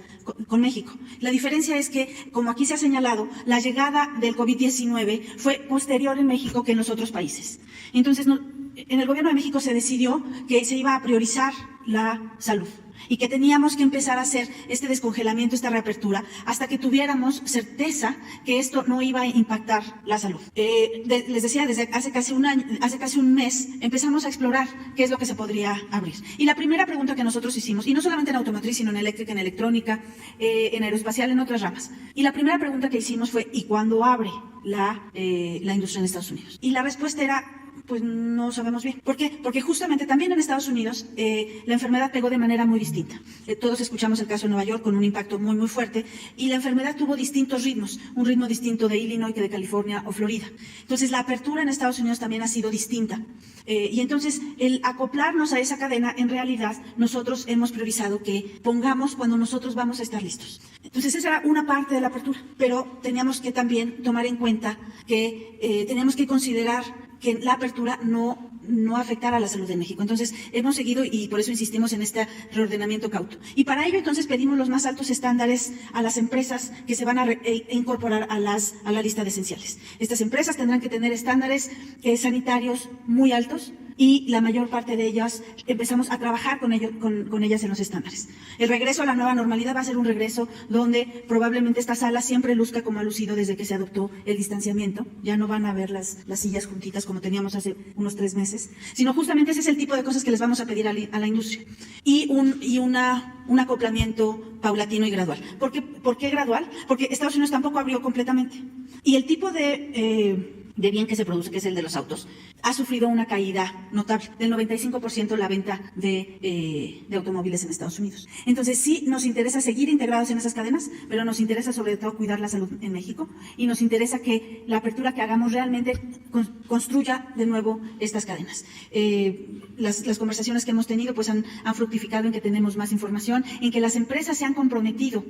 con México. La diferencia es que, como aquí se ha señalado, la llegada del COVID-19 fue posterior en México que en los otros países. Entonces, en el gobierno de México se decidió que se iba a priorizar la salud y que teníamos que empezar a hacer este descongelamiento, esta reapertura, hasta que tuviéramos certeza que esto no iba a impactar la salud. Les decía, desde hace casi un mes, empezamos a explorar qué es lo que se podría abrir. Y la primera pregunta que nosotros hicimos, y no solamente en automotriz, sino en eléctrica, en electrónica, en aeroespacial, en otras ramas. Y la primera pregunta que hicimos fue, ¿y cuándo abre la industria en Estados Unidos? Y la respuesta era, pues no sabemos bien. ¿Por qué? Porque justamente también en Estados Unidos la enfermedad pegó de manera muy distinta. Todos escuchamos el caso de Nueva York con un impacto muy, muy fuerte y la enfermedad tuvo distintos ritmos, un ritmo distinto de Illinois que de California o Florida. Entonces la apertura en Estados Unidos también ha sido distinta. Y entonces el acoplarnos a esa cadena, en realidad nosotros hemos priorizado que pongamos cuando nosotros vamos a estar listos. Entonces esa era una parte de la apertura, pero teníamos que también tomar en cuenta que teníamos que considerar que la apertura no afectara a la salud de México. Entonces, hemos seguido y por eso insistimos en este reordenamiento cauto. Y para ello, entonces, pedimos los más altos estándares a las empresas que se van a incorporar a la lista de esenciales. Estas empresas tendrán que tener estándares sanitarios muy altos y la mayor parte de ellas empezamos a trabajar con ellas en los estándares. El regreso a la nueva normalidad va a ser un regreso donde probablemente esta sala siempre luzca como ha lucido desde que se adoptó el distanciamiento. Ya no van a ver las sillas juntitas como teníamos hace unos 3 meses, sino justamente ese es el tipo de cosas que les vamos a pedir a la industria. Y un acoplamiento paulatino y gradual. ¿Por qué gradual? Porque Estados Unidos tampoco abrió completamente. Y el tipo de bien que se produce, que es el de los autos, ha sufrido una caída notable, del 95% la venta de automóviles en Estados Unidos. Entonces sí nos interesa seguir integrados en esas cadenas, pero nos interesa sobre todo cuidar la salud en México y nos interesa que la apertura que hagamos realmente construya de nuevo estas cadenas. Las conversaciones que hemos tenido pues han fructificado en que tenemos más información, en que las empresas se han comprometido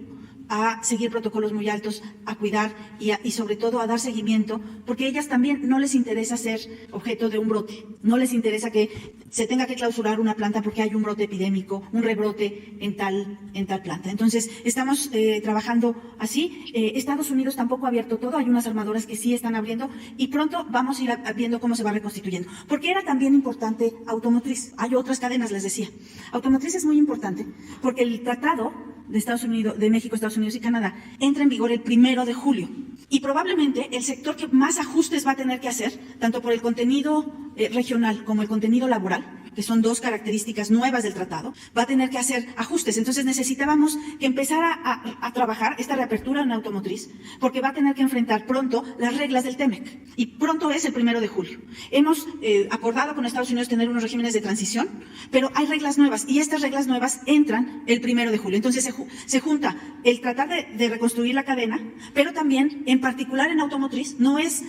a seguir protocolos muy altos, a cuidar y sobre todo a dar seguimiento, porque ellas también no les interesa ser objeto de un brote, no les interesa que se tenga que clausurar una planta porque hay un brote epidémico, un rebrote en tal planta. Entonces, estamos trabajando así. Estados Unidos tampoco ha abierto todo, hay unas armadoras que sí están abriendo y pronto vamos a ir viendo cómo se va reconstituyendo. Porque era también importante automotriz, hay otras cadenas, les decía. Automotriz es muy importante porque el tratado de México, Estados Unidos y Canadá entra en vigor el 1 de julio. Y probablemente el sector que más ajustes va a tener que hacer, tanto por el contenido regional como el contenido laboral, que son 2 características nuevas del tratado, va a tener que hacer ajustes. Entonces necesitábamos que empezara a trabajar esta reapertura en automotriz, porque va a tener que enfrentar pronto las reglas del TEMEC. Y pronto es el 1 de julio. Hemos acordado con Estados Unidos tener unos regímenes de transición, pero hay reglas nuevas y estas reglas nuevas entran el 1 de julio. Entonces se junta el tratar de reconstruir la cadena, pero también, en particular en automotriz, no es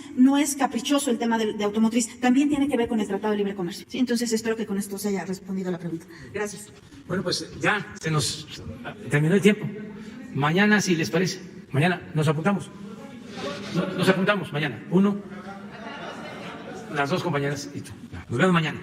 caprichoso el tema de automotriz, también tiene que ver con el Tratado de Libre Comercio. ¿Sí? Entonces espero que con esto se haya respondido a la pregunta. Gracias. Bueno, pues ya se nos terminó el tiempo. Mañana, si les parece, mañana nos apuntamos. Nos apuntamos mañana. Las 2 compañeras y tú. Nos vemos mañana.